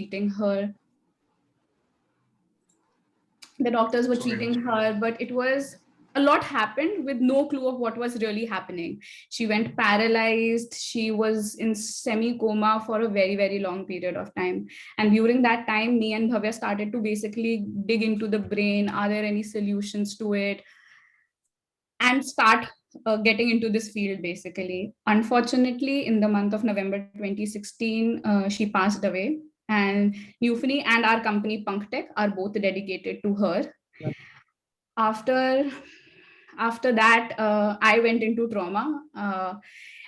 treating her. But it was a lot happened with no clue of what was really happening. She went paralyzed. She was in semi coma for a very, very long period of time. And during that time, me and Bhavya started to basically dig into the brain. Are there any solutions to it? And start getting into this field basically. Unfortunately, in the month of November 2016, she passed away. And Newfany and our company Punktech are both dedicated to her. After that, I went into trauma,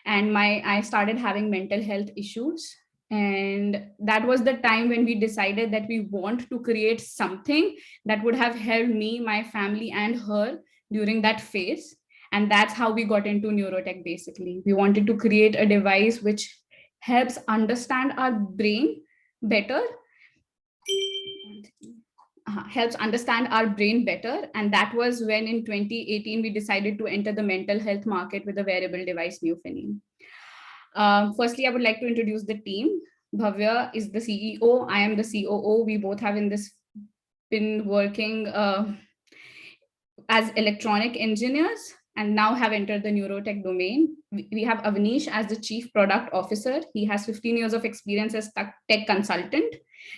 and I started having mental health issues. And that was the time when we decided that we want to create something that would have helped me, my family, and her during that phase. And that's how we got into neurotech. Basically, we wanted to create a device which helps understand our brain better, helps understand our brain better. And that was when in 2018 we decided to enter the mental health market with a wearable device, Newfany. Firstly, I would like to introduce the team. Bhavya is the CEO. I am the COO. We both have in this been working as electronic engineers and now have entered the neurotech domain. We have Avnish as the Chief Product Officer. He has 15 years of experience as tech consultant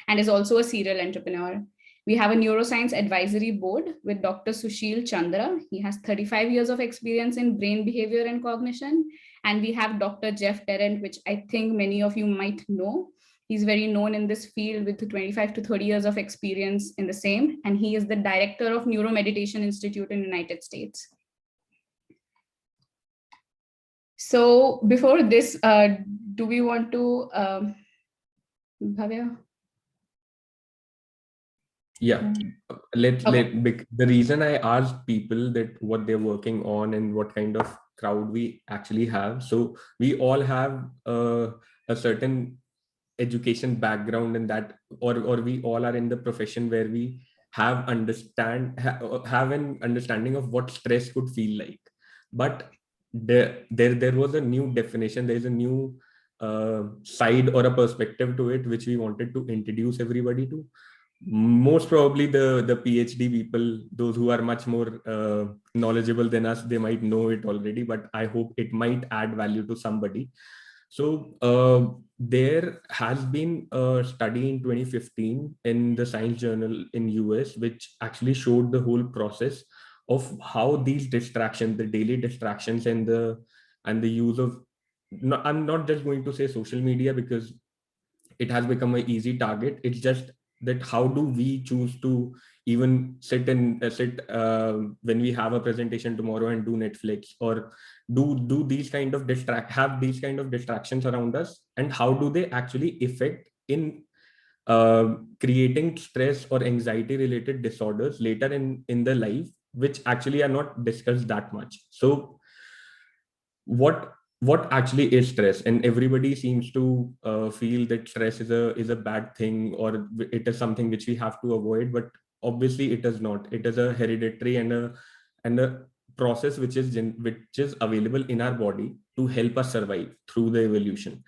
and is also a serial entrepreneur. We have a neuroscience advisory board with Dr. Sushil Chandra. He has 35 years of experience in brain behavior and cognition. And we have Dr. Jeff Tarrant, which I think many of you might know. He's very known in this field with 25 to 30 years of experience in the same. And he is the director of Neuromeditation Institute in the United States. So before this, do we want to, Bhavya? Yeah, the reason I asked people that what they're working on and what kind of crowd we actually have. So we all have a certain education background in that, or we all are in the profession where we have an understanding of what stress could feel like. But there was a new definition. There's a new side or a perspective to it, which we wanted to introduce everybody to. Most probably the PhD people, those who are much more knowledgeable than us, they might know it already, but I hope it might add value to somebody. So there has been a study in 2015 in the Science Journal in US, which actually showed the whole process of how these distractions, the daily distractions and the use of, I'm not just going to say social media because it has become an easy target. It's just that how do we choose to even sit when we have a presentation tomorrow and do Netflix, or do these kind of have these kind of distractions around us, and how do they actually affect in creating stress or anxiety related disorders later in the life, which actually are not discussed that much. So what actually is stress? And everybody seems to feel that stress is a bad thing, or it is something which we have to avoid, but obviously it is not. It is a hereditary and a process which is available in our body to help us survive through the evolution.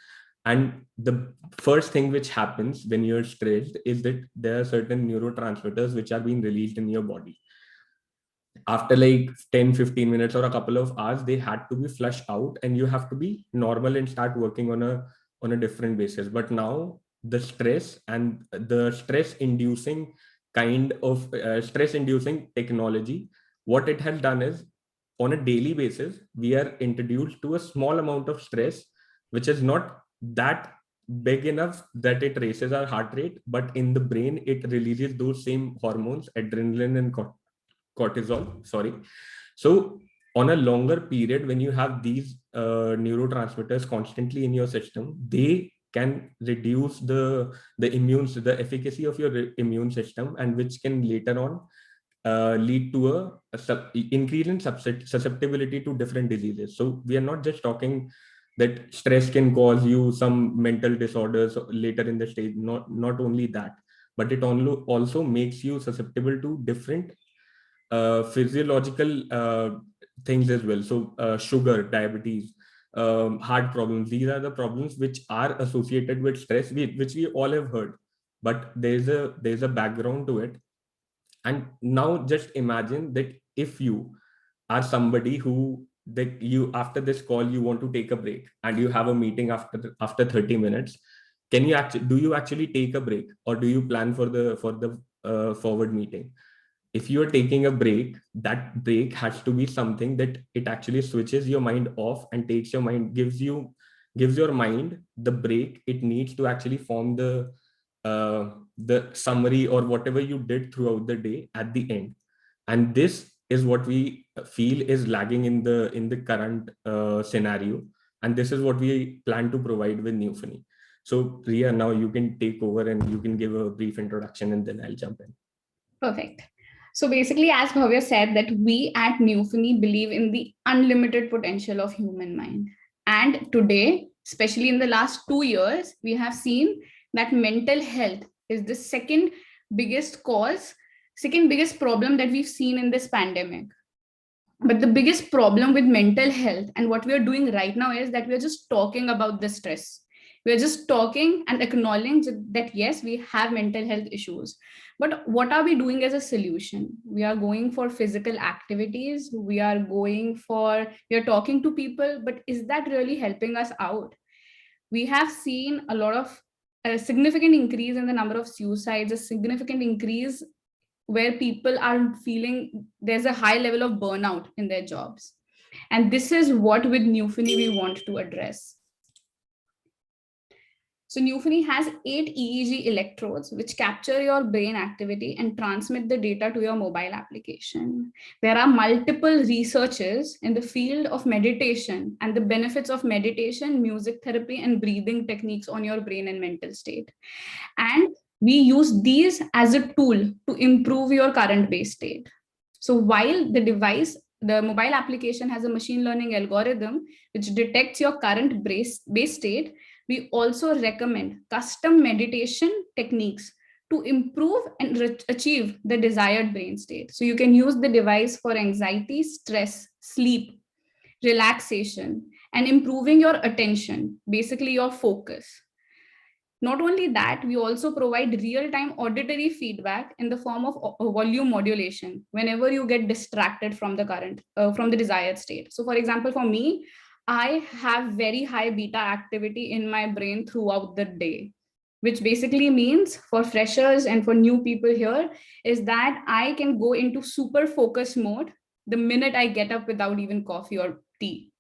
And the first thing which happens when you're stressed is that there are certain neurotransmitters which are being released in your body. After like 10-15 minutes or a couple of hours, they had to be flushed out, and you have to be normal and start working on a different basis. But now the stress and the stress inducing stress inducing technology, what it has done is, on a daily basis we are introduced to a small amount of stress which is not that big enough that it raises our heart rate, but in the brain it releases those same hormones, adrenaline and cortisol, sorry. So on a longer period, when you have these neurotransmitters constantly in your system, they can reduce the efficacy of your immune system, and which can later on lead to increase in susceptibility to different diseases. So we are not just talking that stress can cause you some mental disorders later in the stage. Not only that, but it also makes you susceptible to different physiological things as well. So sugar, diabetes, heart problems, these are the problems which are associated with stress, which we all have heard. but there's a background to it. And now just imagine that if you are somebody who, that you, after this call you want to take a break and you have a meeting after 30 minutes, can you actually, do you actually take a break, or do you plan for the forward meeting? If you are taking a break, that break has to be something that it actually switches your mind off and takes your mind, gives your mind the break it needs to actually form the summary or whatever you did throughout the day at the end. And this is what we feel is lagging in the current scenario, and this is what we plan to provide with Newfony. So Riya, now you can take over and you can give a brief introduction and then I'll jump in. Perfect. So basically, as Bhavya said, that we at Newfony believe in the unlimited potential of human mind. And today, especially in the last 2 years, we have seen that mental health is the second biggest problem that we've seen in this pandemic. But the biggest problem with mental health and what we are doing right now is that we are just talking about the stress. We are just talking and acknowledging that yes, we have mental health issues. But what are we doing as a solution? We are going for physical activities. We are talking to people, but is that really helping us out? We have seen a significant increase in the number of suicides, a significant increase where people are feeling there's a high level of burnout in their jobs. And this is what with Newfony we want to address. So Newfony has 8 EEG electrodes which capture your brain activity and transmit the data to your mobile application. There are multiple researches in the field of meditation and the benefits of meditation, music therapy, and breathing techniques on your brain and mental state. And we use these as a tool to improve your current base state. So while the mobile application has a machine learning algorithm which detects your current base state, we also recommend custom meditation techniques to improve and achieve the desired brain state. So you can use the device for anxiety, stress, sleep, relaxation, and improving your attention, basically your focus. Not only that, we also provide real-time auditory feedback in the form of volume modulation whenever you get distracted from the desired state. So for example, for me, I have very high beta activity in my brain throughout the day, which basically means for freshers and for new people here is that I can go into super focus mode the minute I get up without even coffee or tea.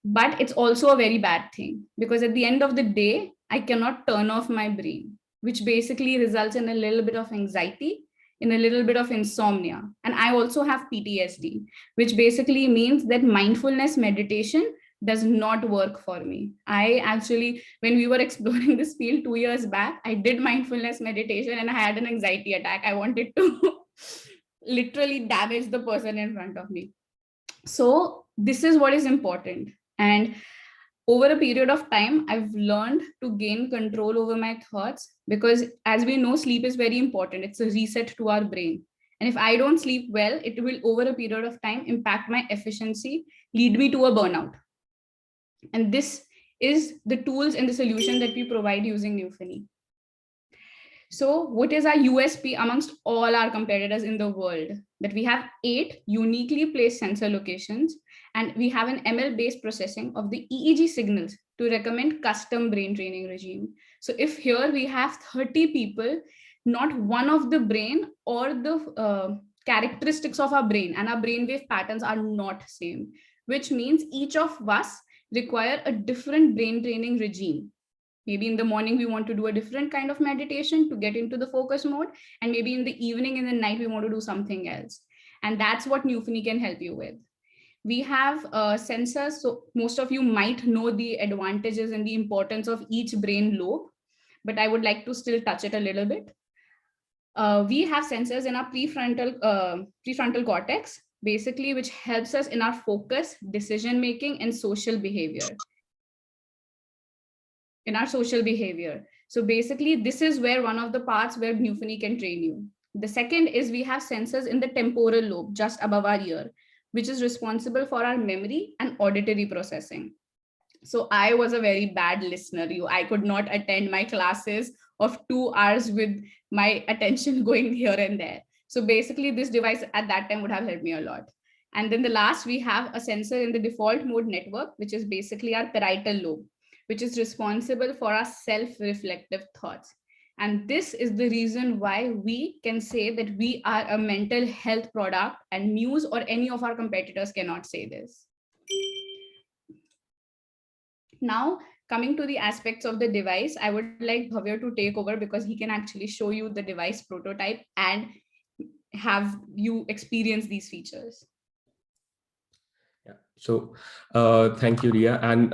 But it's also a very bad thing because at the end of the day, I cannot turn off my brain, which basically results in a little bit of anxiety, in a little bit of insomnia. And I also have PTSD, which basically means that mindfulness meditation does not work for me. I actually, when we were exploring this field 2 years back, I did mindfulness meditation and I had an anxiety attack. I wanted to literally damage the person in front of me. So this is what is important. And over a period of time, I've learned to gain control over my thoughts because as we know, sleep is very important. It's a reset to our brain. And if I don't sleep well, it will over a period of time impact my efficiency, lead me to a burnout. And this is the tools and the solution that we provide using Newfony. So what is our USP amongst all our competitors in the world? That we have 8 uniquely placed sensor locations, and we have an ML-based processing of the EEG signals to recommend custom brain training regime. So if here we have 30 people, not one of the brain or the characteristics of our brain and our brainwave patterns are not same, which means each of us require a different brain training regime. Maybe in the morning, we want to do a different kind of meditation to get into the focus mode. And maybe in the evening and the night, we want to do something else. And that's what Newfony can help you with. We have sensors. So most of you might know the advantages and the importance of each brain lobe, but I would like to still touch it a little bit. We have sensors in our prefrontal cortex, basically, which helps us in our focus, decision-making, and social behavior. So basically, this is where one of the parts where Newfony can train you. The second is we have sensors in the temporal lobe, just above our ear, which is responsible for our memory and auditory processing. So I was a very bad listener. I could not attend my classes of 2 hours with my attention going here and there. So basically this device at that time would have helped me a lot. And then the last, we have a sensor in the default mode network, which is basically our parietal lobe, which is responsible for our self-reflective thoughts. And this is the reason why we can say that we are a mental health product, and Muse or any of our competitors cannot say this. Now, coming to the aspects of the device, I would like Bhavya to take over because he can actually show you the device prototype and have you experience these features. Yeah. So thank you, Ria. And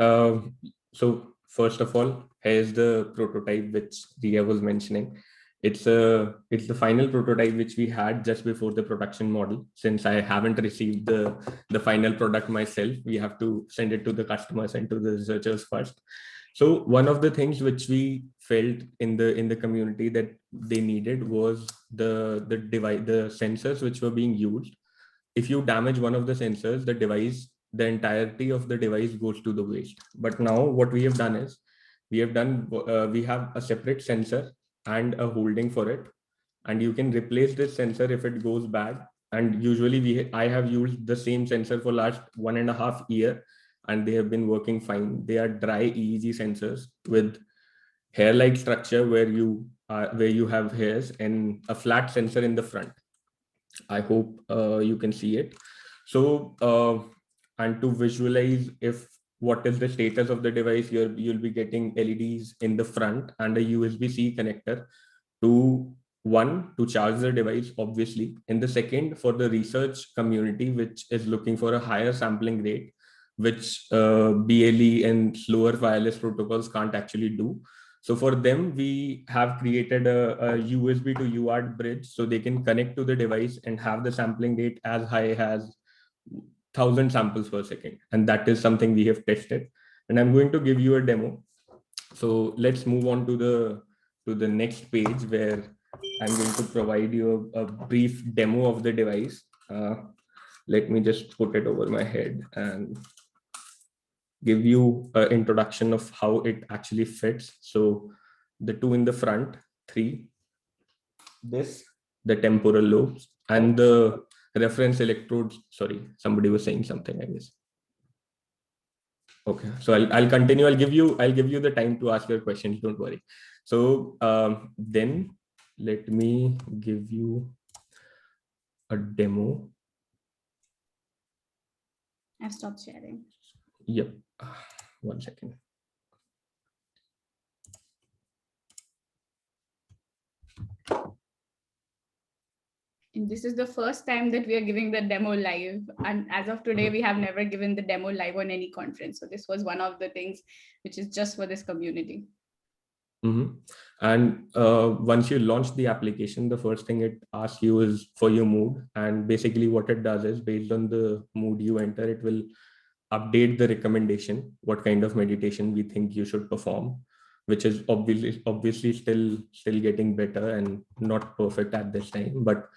so first of all, here's the prototype which Ria was mentioning. It's the final prototype which we had just before the production model. Since I haven't received the final product myself, we have to send it to the customers and to the researchers first. So one of the things which we felt in the community that they needed was the device, the sensors which were being used. If you damage one of the sensors, the entirety of the device goes to the waste. But now what we have done is we have a separate sensor and a holding for it, and you can replace this sensor if it goes bad. And usually I have used the same sensor for last 1.5 years, and they have been working fine. They are dry EEG sensors with hair-like structure where you have hairs and a flat sensor in the front. I hope you can see it. So, and to visualize what is the status of the device, you'll be getting LEDs in the front and a USB-C connector to charge the device, obviously. And the second, for the research community, which is looking for a higher sampling rate, which BLE and slower wireless protocols can't actually do. So for them, we have created a USB to UART bridge so they can connect to the device and have the sampling rate as high as 1,000 samples per second. And that is something we have tested. And I'm going to give you a demo. So let's move on to the next page where I'm going to provide you a brief demo of the device. Let me just put it over my head and give you an introduction of how it actually fits. So the two in the front, 3, the temporal lobes, and the reference electrodes. Sorry, somebody was saying something, I guess. Okay, so I'll continue. I'll give you the time to ask your questions. Don't worry. So then let me give you a demo. I've stopped sharing. Yep. 1 second. And this is the first time that we are giving the demo live. And as of today, we have never given the demo live on any conference. So this was one of the things which is just for this community. Mm-hmm. And once you launch the application, the first thing it asks you is for your mood. And basically what it does is, based on the mood you enter, it will update the recommendation, what kind of meditation we think you should perform, which is obviously still getting better and not perfect at this time. But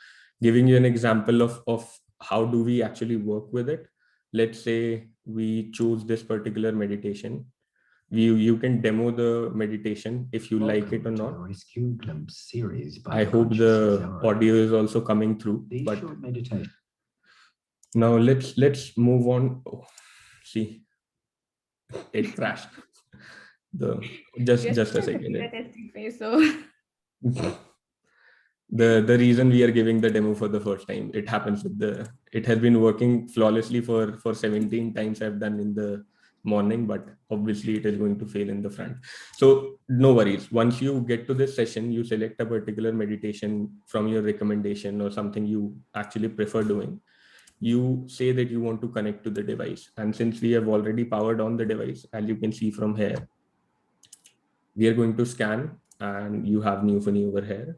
giving you an example of how do we actually work with it. Let's say we choose this particular meditation. You can demo the meditation if you like it or not. Rescue Glimpse series by I hope the audio is also coming through. But now let's move on. Oh, see, it crashed. Just a second. The reason we are giving the demo for the first time, it happens with it has been working flawlessly for 17 times I've done in the morning, but obviously it is going to fail in the front. So no worries. Once you get to this session, you select a particular meditation from your recommendation or something you actually prefer doing. You say that you want to connect to the device. And since we have already powered on the device, as you can see from here, we are going to scan, and you have Newphony over here.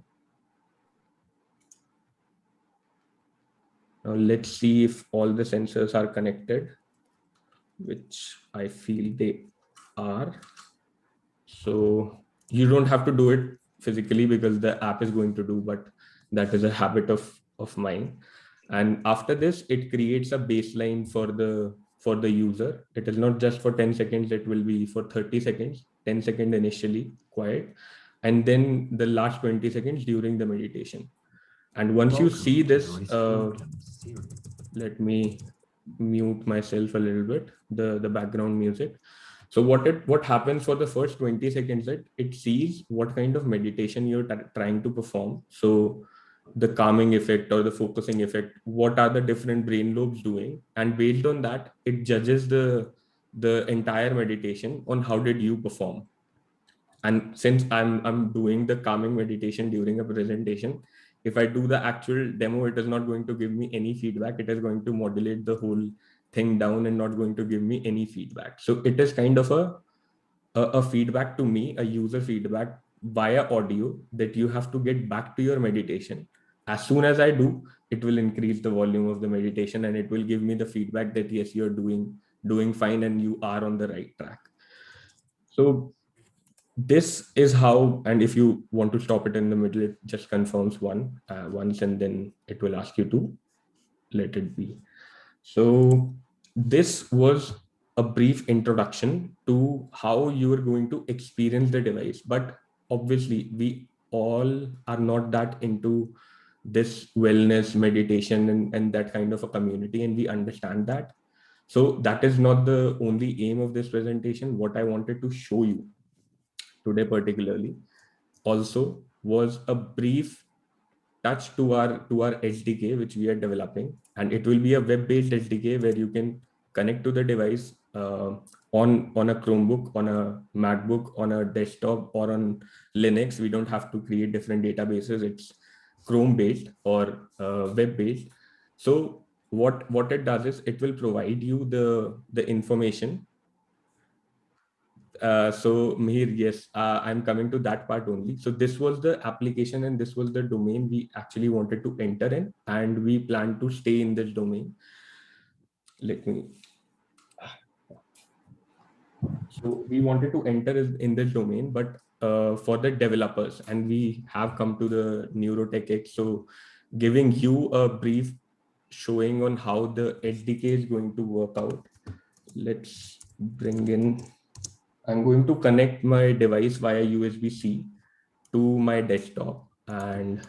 Now let's see if all the sensors are connected, which I feel they are. So you don't have to do it physically because the app is going to do, but that is a habit of mine. And after this, it creates a baseline for the user. It is not just for 10 seconds, it will be for 30 seconds, 10 seconds initially quiet. and then the last 20 seconds during the meditation. And once you Welcome see to this, Noise Program Series. let me mute myself a little bit, the background music. So what happens for the first 20 seconds, that it sees what kind of meditation you're trying to perform. So the calming effect or the focusing effect, what are the different brain lobes doing, and based on that it judges the entire meditation on how did you perform. And since I'm doing the calming meditation during a presentation, if I do the actual demo, it is not going to give me any feedback. It is going to modulate the whole thing down and not going to give me any feedback. So it is kind of a feedback to me, a user feedback via audio, that you have to get back to your meditation. As soon as I do, it will increase the volume of the meditation and it will give me the feedback that yes, you're doing fine and you are on the right track. So this is how, and if you want to stop it in the middle, it just confirms once, and then it will ask you to let it be. So this was a brief introduction to how you are going to experience the device. But obviously we all are not that into this wellness meditation and that kind of a community, and we understand that. So that is not the only aim of this presentation. What I wanted to show you today particularly also was a brief touch to our SDK which we are developing, and it will be a web-based SDK where you can connect to the device on a Chromebook, on a MacBook, on a desktop, or on Linux. We don't have to create different databases. It's Chrome-based or web-based. So what it does is it will provide you the information. So Mihir, yes, I'm coming to that part only. So this was the application and this was the domain we actually wanted to enter in, and we plan to stay in this domain. So we wanted to enter in this domain, but for the developers, and we have come to the NeuroTech. So giving you a brief showing on how the SDK is going to work out. Let's bring in, I'm going to connect my device via USB-C to my desktop, and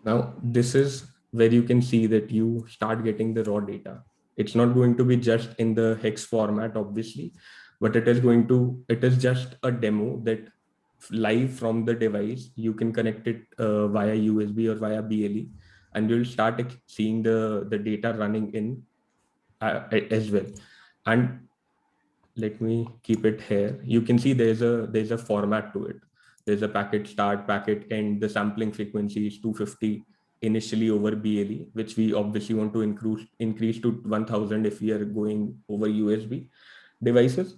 now this is where you can see that you start getting the raw data. It's not going to be just in the hex format, obviously, but it is just a demo that live from the device. You can connect it via USB or via BLE, and you'll start seeing the data running in as well. And let me keep it here. You can see there's a format to it. There's a packet start, packet end. The sampling frequency is 250 initially over BLE, which we obviously want to increase to 1000 if we are going over USB devices.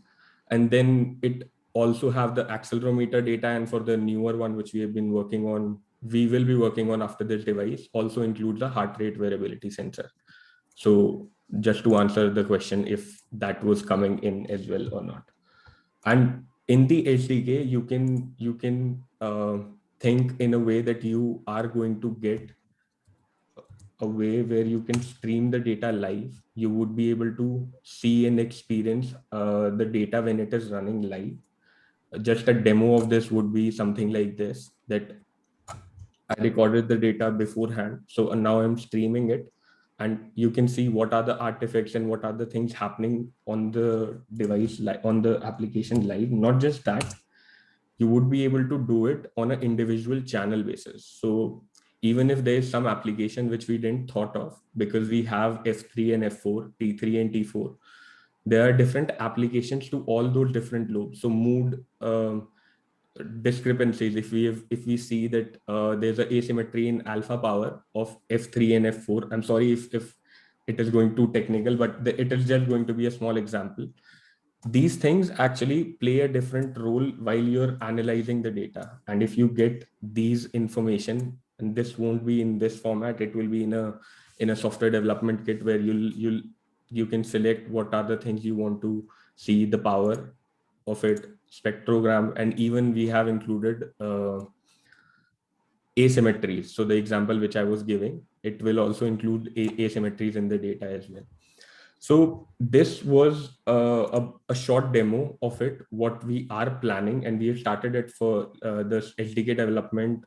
And then it also have the accelerometer data, and for the newer one which we have been working on, we will be working on after this device, also includes a heart rate variability sensor. So just to answer the question if that was coming in as well or not. And in the SDK, you can think in a way that you are going to get a way where you can stream the data live. You would be able to see and experience the data when it is running live. Just a demo of this would be something like this, that I recorded the data beforehand. So now I'm streaming it, and you can see what are the artifacts and what are the things happening on the device, like on the application live. Not just that, you would be able to do it on an individual channel basis. So even if there is some application which we didn't thought of, because we have F3 and F4, T3 and T4, there are different applications to all those different lobes. So mood discrepancies, if we see that there's an asymmetry in alpha power of F3 and F4. I'm sorry if it is going too technical, but it is just going to be a small example. These things actually play a different role while you're analyzing the data. And if you get these information, and this won't be in this format, it will be in a software development kit where you can select what are the things you want to see, the power of it, spectrogram, and even we have included asymmetries. So the example which I was giving, it will also include asymmetries in the data as well. So this was a short demo of it, what we are planning, and we have started it for this SDK development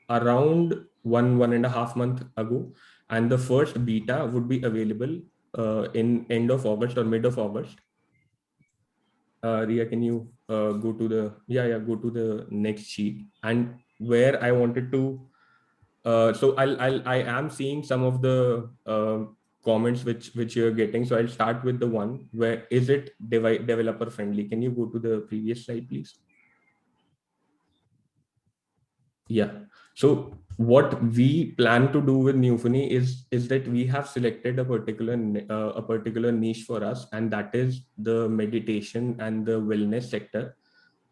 around 1.5 month ago. And the first beta would be available in end of August or mid of August. Ria, can you go to the next sheet? And where I wanted to so I am seeing some of the comments which you're getting. So I'll start with the one where is it developer friendly? Can you go to the previous slide, please? Yeah. So what we plan to do with Newfony is that we have selected a particular niche for us, and that is the meditation and the wellness sector.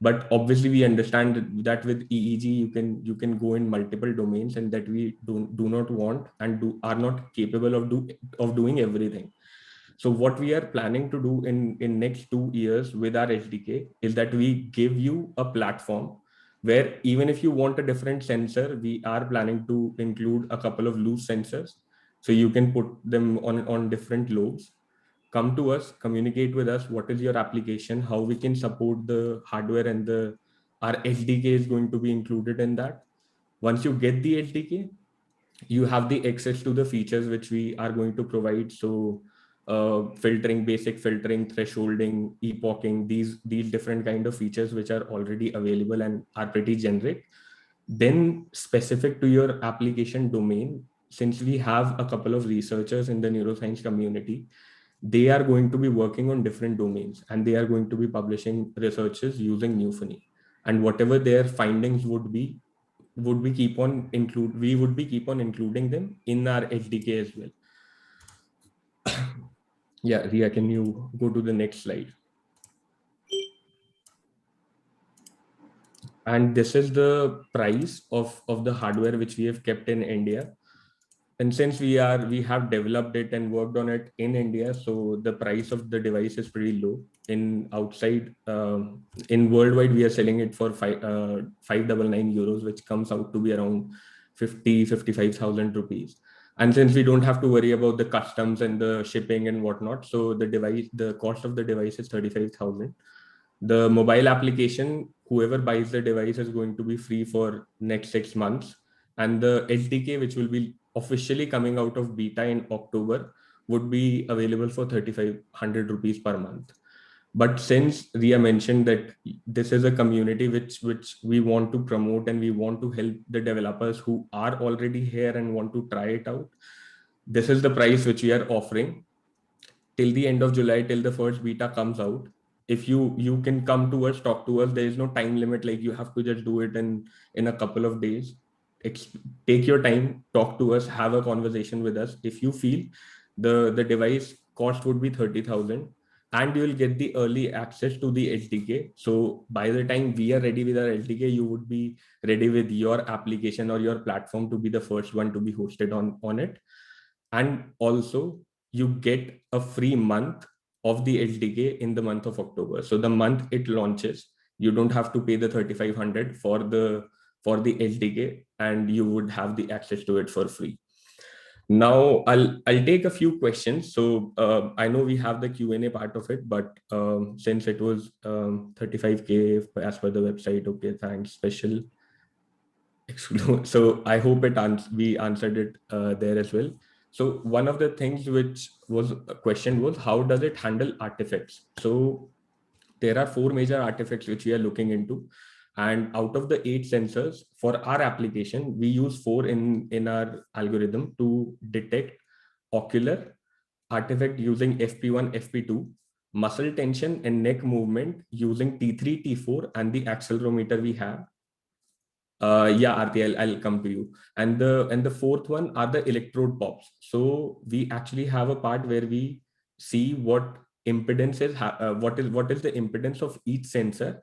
But obviously we understand that with EEG you can go in multiple domains, and that we do not want and are not capable of doing everything. So what we are planning to do in next 2 years with our SDK is that we give you a platform where even if you want a different sensor, we are planning to include a couple of loose sensors, so you can put them on different lobes. Come to us, communicate with us, what is your application, how we can support the hardware, and our SDK is going to be included in that. Once you get the SDK, you have the access to the features which we are going to provide. So filtering, basic filtering, thresholding, epoching, these different kind of features which are already available and are pretty generic. Then specific to your application domain, since we have a couple of researchers in the neuroscience community, they are going to be working on different domains, and they are going to be publishing researches using Newfony. And whatever their findings would be keep on include we would be keep on including them in our SDK as well. Yeah, Ria, can you go to the next slide? And this is the price of the hardware which we have kept in India. And since we have developed it and worked on it in India, so the price of the device is pretty low. In outside, in worldwide, we are selling it for 599 euros, which comes out to be around 55,000 rupees. And since we don't have to worry about the customs and the shipping and whatnot, so the cost of the device is 35,000. The mobile application, whoever buys the device is going to be free for next 6 months, and the SDK, which will be officially coming out of beta in October, would be available for 3,500 rupees per month. But since Ria mentioned that this is a community which we want to promote, and we want to help the developers who are already here and want to try it out, this is the price which we are offering till the end of July, till the first beta comes out. If you can come to us, talk to us. There is no time limit, like you have to just do it in a couple of days. Take your time, talk to us, have a conversation with us. If you feel the device cost would be 30,000, and you will get the early access to the SDK. So by the time we are ready with our SDK, you would be ready with your application or your platform to be the first one to be hosted on it. And also you get a free month of the SDK in the month of October. So the month it launches, you don't have to pay the 3,500 for the SDK, and you would have the access to it for free. Now I'll take a few questions. So I know we have the Q&A part of it, but since it was 35K as per the website, okay, thanks, special. So I hope we answered it there as well. So one of the things which was a question was, how does it handle artifacts? So there are 4 major artifacts which we are looking into. And out of the 8 sensors for our application, we use 4 in our algorithm to detect ocular artifact using FP1, FP2, muscle tension and neck movement using T3, T4, and the accelerometer we have. Yeah, Aarti, I'll come to you. And the fourth one are the electrode pops. So we actually have a part where we see what impedance is, what is the impedance of each sensor,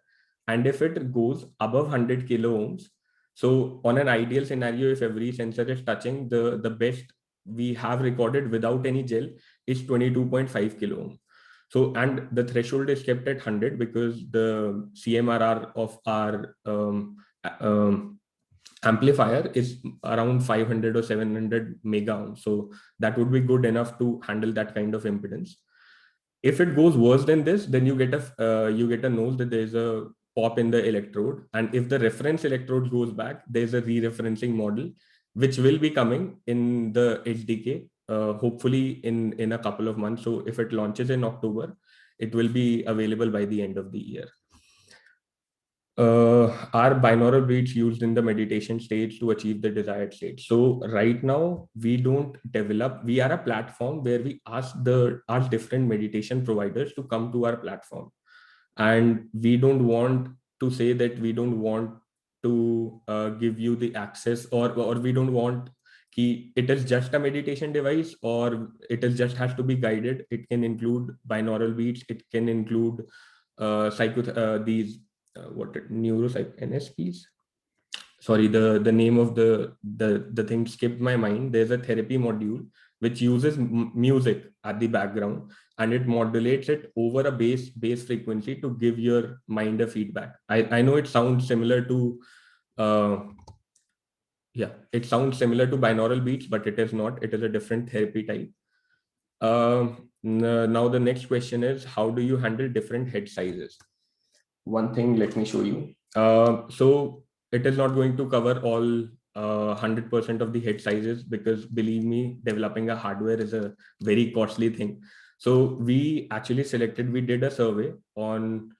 and if it goes above 100 kilo ohms. So on an ideal scenario, if every sensor is touching, the best we have recorded without any gel is 22.5 kilo ohm. So, and the threshold is kept at 100 because the CMRR of our amplifier is around 500 or 700 mega ohm. So that would be good enough to handle that kind of impedance. If it goes worse than this, then you get a nose that there's a pop in the electrode, and if the reference electrode goes back, there's a re-referencing model which will be coming in the HDK, hopefully in a couple of months. So if it launches in October, it will be available by the end of the year. Are binaural beats used in the meditation stage to achieve the desired state? So right now we don't develop. We are a platform where we ask different meditation providers to come to our platform, and we don't want to say that we don't want to give you the access, or we don't want it is just a meditation device, or it is just has to be guided. It can include binaural beats. It can include these neuropsych NSPs. Sorry, the name of the thing skipped my mind. There's a therapy module which uses music at the background, and it modulates it over a bass frequency to give your mind a feedback. I know it sounds similar to it sounds similar to binaural beats, but it is not. It is a different therapy type. Now the next question is, how do you handle different head sizes? One thing, let me show you. So it is not going to cover all 100% of the head sizes, because believe me, developing a hardware is a very costly thing. So we did a survey on,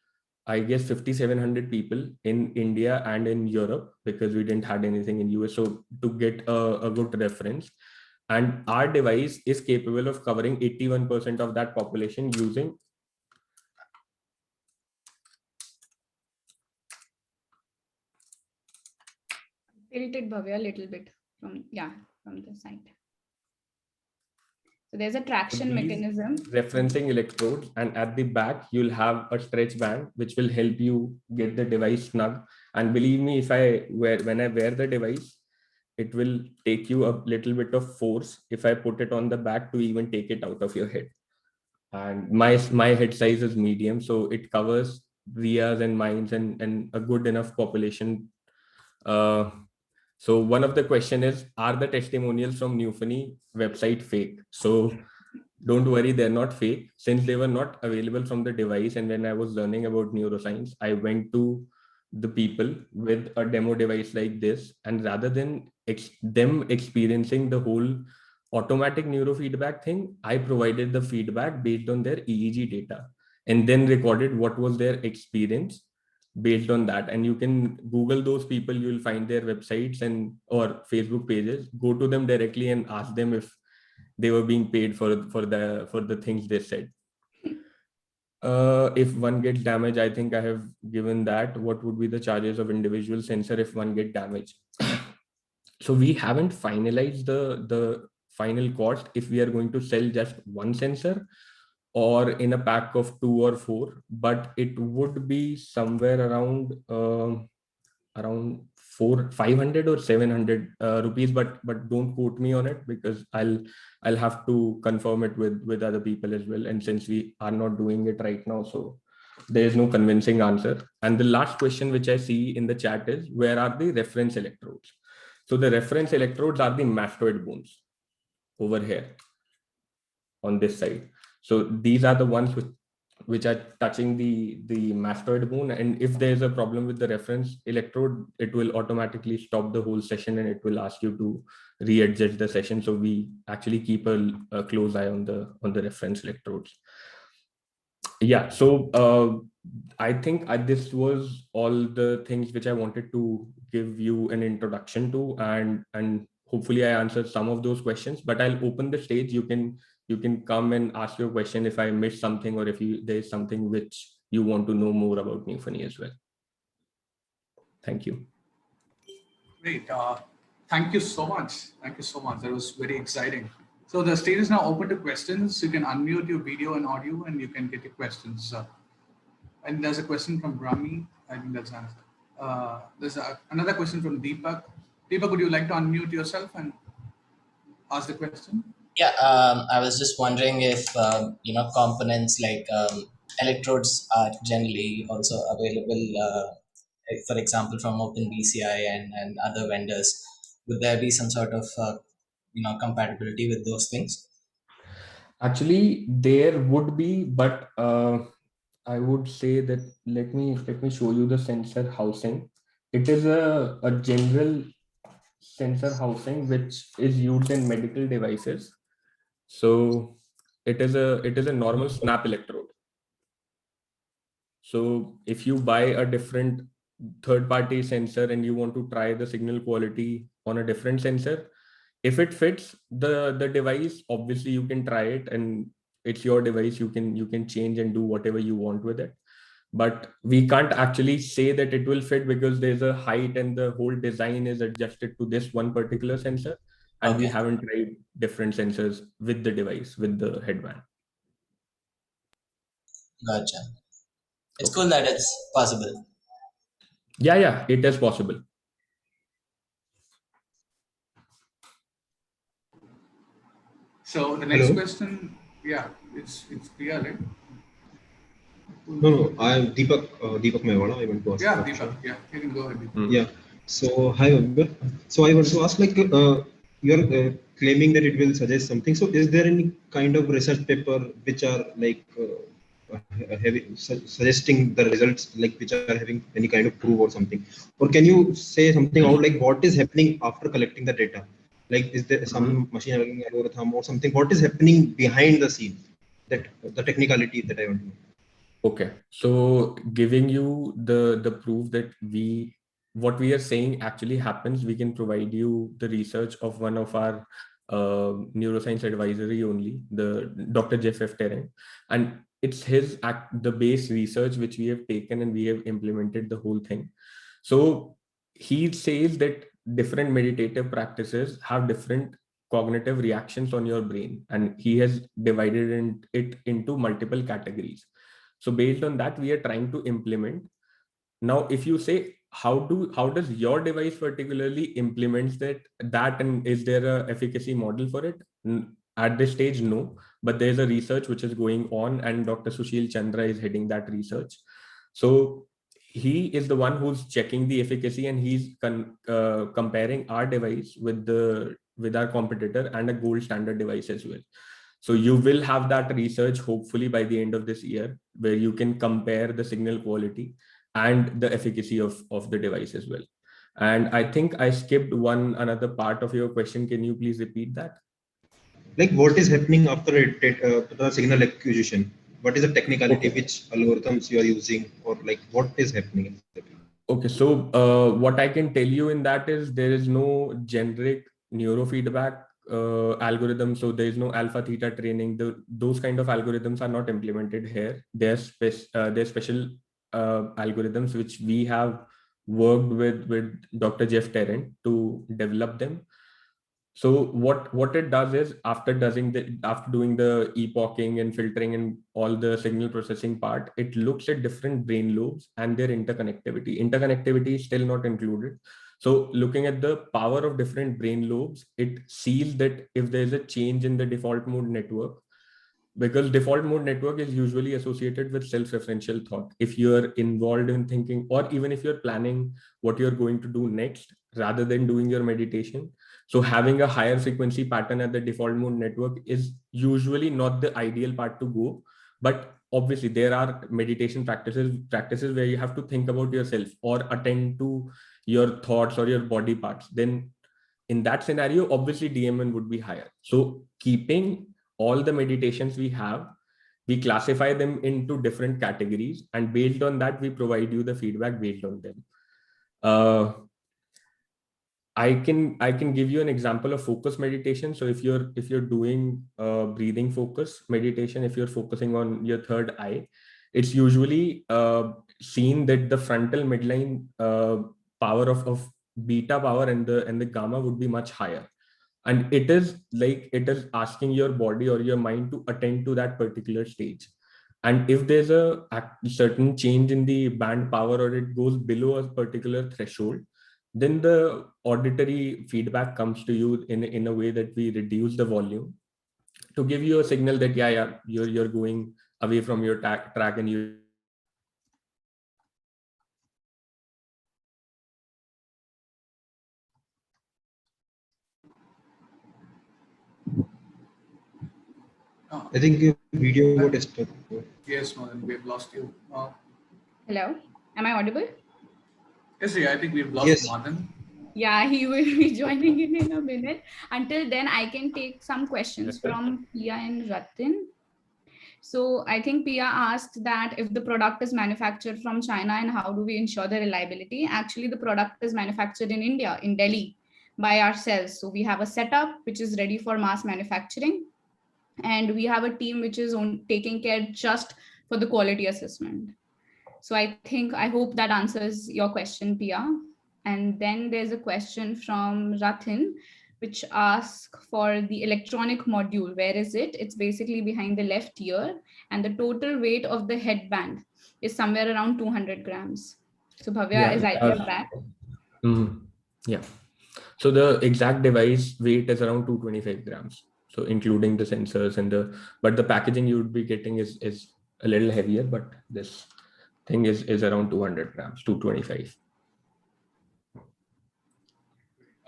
I guess, 5,700 people in India and in Europe, because we didn't have anything in US. So to get a good reference, and our device is capable of covering 81% of that population using. Tilt it, Bhavya, a little bit from the side. So there's a traction mechanism. Referencing electrodes, and at the back, you'll have a stretch band, which will help you get the device snug. And believe me, when I wear the device, it will take you a little bit of force if I put it on the back to even take it out of your head. And my head size is medium, so it covers Ria's and mine's and a good enough population. So one of the question is, are the testimonials from Newphony website fake? So don't worry, they're not fake, since they were not available from the device. And when I was learning about neuroscience, I went to the people with a demo device like this, and rather than them experiencing the whole automatic neurofeedback thing, I provided the feedback based on their EEG data, and then recorded what was their experience based on that. And you can Google those people, you will find their websites and or Facebook pages. Go to them directly and ask them if they were being paid for the things they said. If one gets damaged, I think I have given that. What would be the charges of individual sensor if one get damaged? So we haven't finalized the final cost if we are going to sell just one sensor or in a pack of 2 or 4, but it would be somewhere around 500 or 700 rupees, but don't quote me on it, because I'll have to confirm it with other people as well. And since we are not doing it right now, so there is no convincing answer. And the last question which I see in the chat is, where are the reference electrodes? So the reference electrodes are the mastoid bones over here on this side. So these are the ones which are touching the mastoid bone. And if there's a problem with the reference electrode, it will automatically stop the whole session, and it will ask you to re-adjust the session. So we actually keep a close eye on the reference electrodes. Yeah, so I think this was all the things which I wanted to give you an introduction to, and hopefully I answered some of those questions. But I'll open the stage. You can come and ask your question if I missed something, or if there's something which you want to know more about Newphony as well. Thank you. Great. Thank you so much. Thank you so much. That was very exciting. So the stage is now open to questions. You can unmute your video and audio, and you can get your questions. And there's a question from Brahmi. I think that's answered. There's another question from Deepak. Deepak, would you like to unmute yourself and ask the question? Yeah, I was just wondering if components like electrodes are generally also available like for example from OpenBCI and other vendors? Would there be some sort of compatibility with those things? Actually, there would be, but I would say that let me show you the sensor housing. It is a general sensor housing which is used in medical devices. So it is a normal snap electrode. So if you buy a different third-party sensor and you want to try the signal quality on a different sensor, if it fits the device, obviously you can try it, and it's your device. You can change and do whatever you want with it. But we can't actually say that it will fit because there's a height and the whole design is adjusted to this one particular sensor, and we Okay. haven't tried different sensors with the device, with the headband. Gotcha. It's Okay. cool that it's possible. Yeah, it is possible. So the next Hello? question, yeah, it's Priya, right? No, I am Deepak Mewala. I want to ask Yeah, a question. Deepak. Yeah, you can go ahead. Deepak. Mm. Yeah. So, hi, Abhir. So, I want to ask, like, you're claiming that it will suggest something. So, is there any kind of research paper which are like suggesting the results, like which are having any kind of proof or something? Or can you say something about like what is happening after collecting the data? Like, is there some machine learning algorithm or something? What is happening behind the scene? That the technicality that I want to know. Okay, so giving you the proof that what we are saying actually happens, we can provide you the research of one of our neuroscience advisory only, the Dr. Jeff F. Tarrant, and it's the base research which we have taken and we have implemented the whole thing. So he says that different meditative practices have different cognitive reactions on your brain, and he has divided it into multiple categories. So based on that, we are trying to implement. Now, if you say how does your device particularly implements that and is there a efficacy model for it? At this stage, no. But there's a research which is going on, and Dr. Sushil Chandra is heading that research. So he is the one who's checking the efficacy, and he's comparing our device with our competitor and a gold standard device as well. So you will have that research hopefully by the end of this year, where you can compare the signal quality and the efficacy of the device as well. And I think I skipped another part of your question. Can you please repeat that? Like what is happening after the signal acquisition? What is the technicality? Okay. Which algorithms you are using, or like what is happening? Okay, so what I can tell you in that is there is no generic neurofeedback algorithm. So there is no alpha theta training. Those kind of algorithms are not implemented here. They're special algorithms which we have worked with Dr. Jeff Tarrant to develop them. So what it does is after doing the epoching and filtering and all the signal processing part, it looks at different brain lobes and their interconnectivity. Interconnectivity is still not included. So looking at the power of different brain lobes, it sees that if there's a change in the default mode network, because default mode network is usually associated with self-referential thought. If you're involved in thinking, or even if you're planning what you're going to do next rather than doing your meditation, so having a higher frequency pattern at the default mode network is usually not the ideal part to go. But obviously there are meditation practices where you have to think about yourself or attend to your thoughts or your body parts. Then in that scenario, obviously DMN would be higher. So keeping all the meditations we classify them into different categories, and based on that, we provide you the feedback based on them. I can give you an example of focus meditation. So if you're doing breathing focus meditation, if you're focusing on your third eye, it's usually seen that the frontal midline power of beta power and the gamma would be much higher, and it is asking your body or your mind to attend to that particular stage. And if there's a certain change in the band power or it goes below a particular threshold, then the auditory feedback comes to you in a way that we reduce the volume to give you a signal that you're going away from your track and you Oh, I think your video got stuck. yes, Madan, we've lost you. Hello, am I audible? Yes, I think we've lost Yes. Madan. Yeah, he will be joining in a minute. Until then, I can take some questions from Pia and Ratin. So I think Pia asked that if the product is manufactured from China and how do we ensure the reliability? Actually, the product is manufactured in India, in Delhi, by ourselves. So we have a setup which is ready for mass manufacturing. And we have a team which is taking care just for the quality assessment. So I hope that answers your question, Pia. And then there's a question from Ratin, which asks for the electronic module. Where is it? It's basically behind the left ear. And the total weight of the headband is somewhere around 200 grams. So Bhavya, is idea back? Yeah. So the exact device weight is around 225 grams. So including the sensors and but the packaging you would be getting is a little heavier, but this thing is around 200 grams, 225.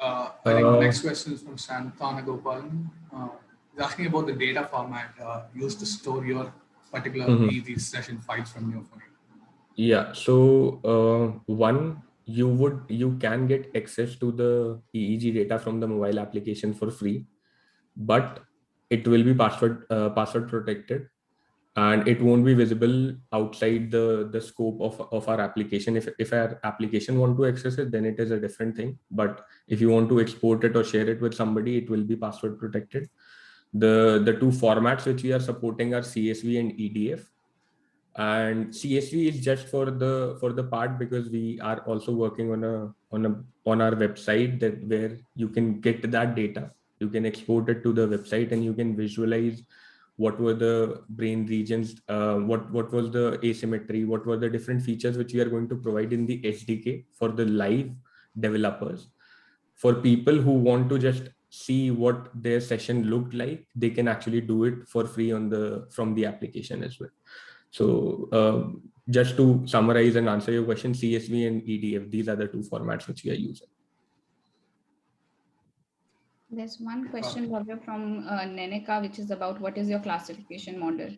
I think the next question is from Santana Gopalan. He's asking about the data format used to store your particular EEG session files from your phone. Yeah. So one, you can get access to the EEG data from the mobile application for free, but it will be password protected, and it won't be visible outside the scope of our application. If our application want to access it, then it is a different thing. But if you want to export it or share it with somebody, it will be password protected. The two formats which we are supporting are CSV and EDF. And CSV is just for the part because we are also working on our website that where you can get that data. You can export it to the website and you can visualize what were the brain regions, what was the asymmetry, what were the different features which we are going to provide in the SDK for the live developers. For people who want to just see what their session looked like, they can actually do it for free from the application as well. So just to summarize and answer your question, CSV and EDF, these are the two formats which we are using. There's one question, Bhavya, from Neneka, which is about what is your classification model?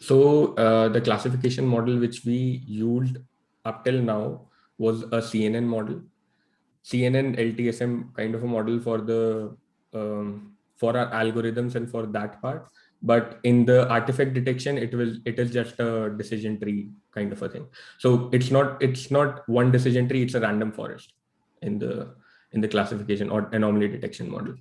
So the classification model which we used up till now was a CNN model, CNN LTSM kind of a model for for our algorithms and for that part. But in the artifact detection, it is just a decision tree kind of a thing. So it's not one decision tree; it's a random forest in the classification or anomaly detection model.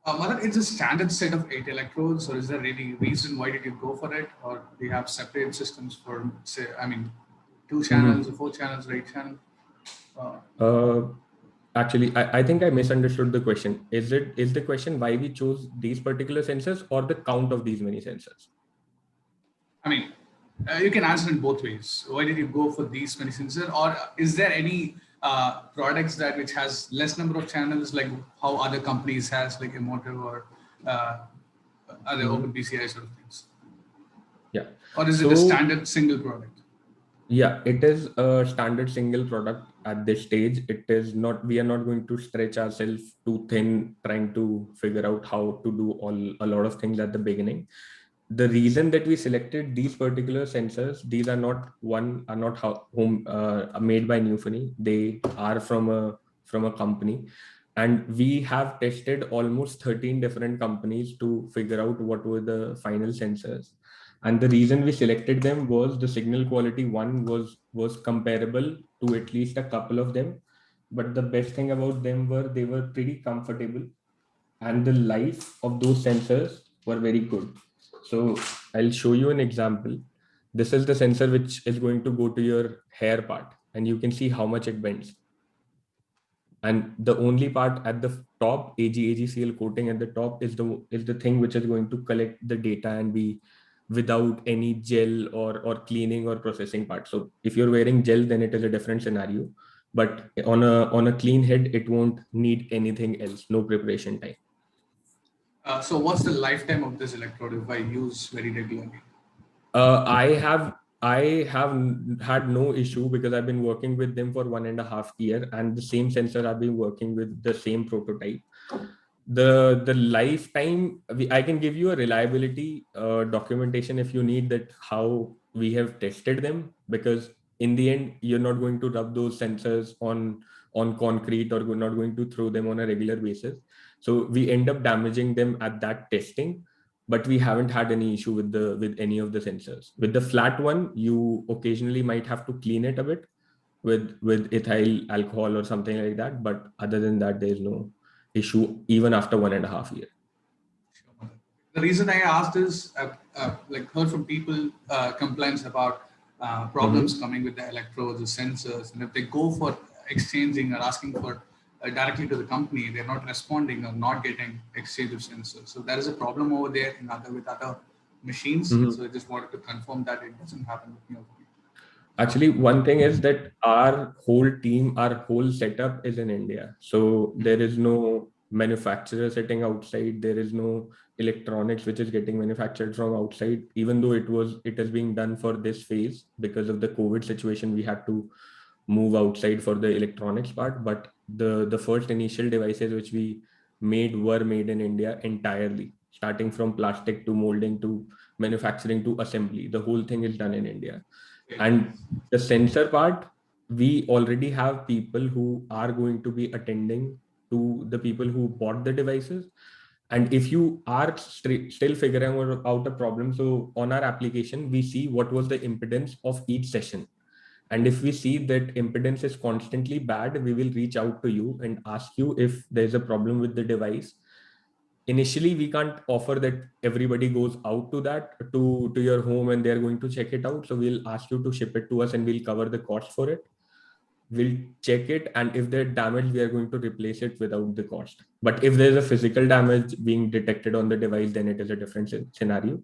Madan, it's a standard set of 8 electrodes, or is there any reason why did you go for it, or do you have separate systems for, say, 2 channels or 4 channels or 8 channels? Actually, I think I misunderstood the question. Is the question why we chose these particular sensors or the count of these many sensors? You can answer in both ways. Why did you go for these many sensors, or is there any products that which has less number of channels, like how other companies has, like Emotive or other OpenBCI sort of things? Yeah. Or is it a standard single product? Yeah, it is a standard single product at this stage. It is not, we are not going to stretch ourselves too thin trying to figure out how to do a lot of things at the beginning. The reason that we selected these particular sensors, these are not made by Newfony. They are from a company, and we have tested almost 13 different companies to figure out what were the final sensors. And the reason we selected them was the signal quality one was comparable to at least a couple of them. But the best thing about them were they were pretty comfortable, and the life of those sensors were very good. So I'll show you an example. This is the sensor which is going to go to your hair part, and you can see how much it bends. And the only part at the top, AGCL coating at the top, is the thing which is going to collect the data and be without any gel or cleaning or processing part. So if you're wearing gel, then it is a different scenario. But on a clean head, it won't need anything else, no preparation time. So what's the lifetime of this electrode if I use very regularly? I have had no issue because I've been working with them for 1.5 years, and the same sensor I've been working with the same prototype. The lifetime, I can give you a reliability documentation if you need, that how we have tested them, because in the end you're not going to rub those sensors on concrete, or we're not going to throw them on a regular basis. So we end up damaging them at that testing, but we haven't had any issue with any of the sensors. With the flat one, you occasionally might have to clean it a bit with ethyl alcohol or something like that, but other than that, there's no issue even after 1.5 years. The reason I asked is like heard from people complaints about problems coming with the electrodes, the sensors, and if they go for exchanging or asking for directly to the company, they're not responding or not getting exchange of sensors. So there is a problem over there with other machines. So I just wanted to confirm that it doesn't happen with me. Actually, one thing is that our whole team, our whole setup is in India. So there is no manufacturer sitting outside. There is no electronics which is getting manufactured from outside. Even though it is being done for this phase, because of the COVID situation, we had to move outside for the electronics part. But the first initial devices which we made were made in India entirely, starting from plastic to molding to manufacturing to assembly. The whole thing is done in India. And the sensor part, we already have people who are going to be attending to the people who bought the devices. And if you are still figuring out a problem, so on our application, we see what was the impedance of each session. And if we see that impedance is constantly bad, we will reach out to you and ask you if there's a problem with the device. Initially, we can't offer that everybody goes out to your home and they're going to check it out. So we'll ask you to ship it to us and we'll cover the cost for it. We'll check it, and if they're damaged, we are going to replace it without the cost. But if there's a physical damage being detected on the device, then it is a different scenario.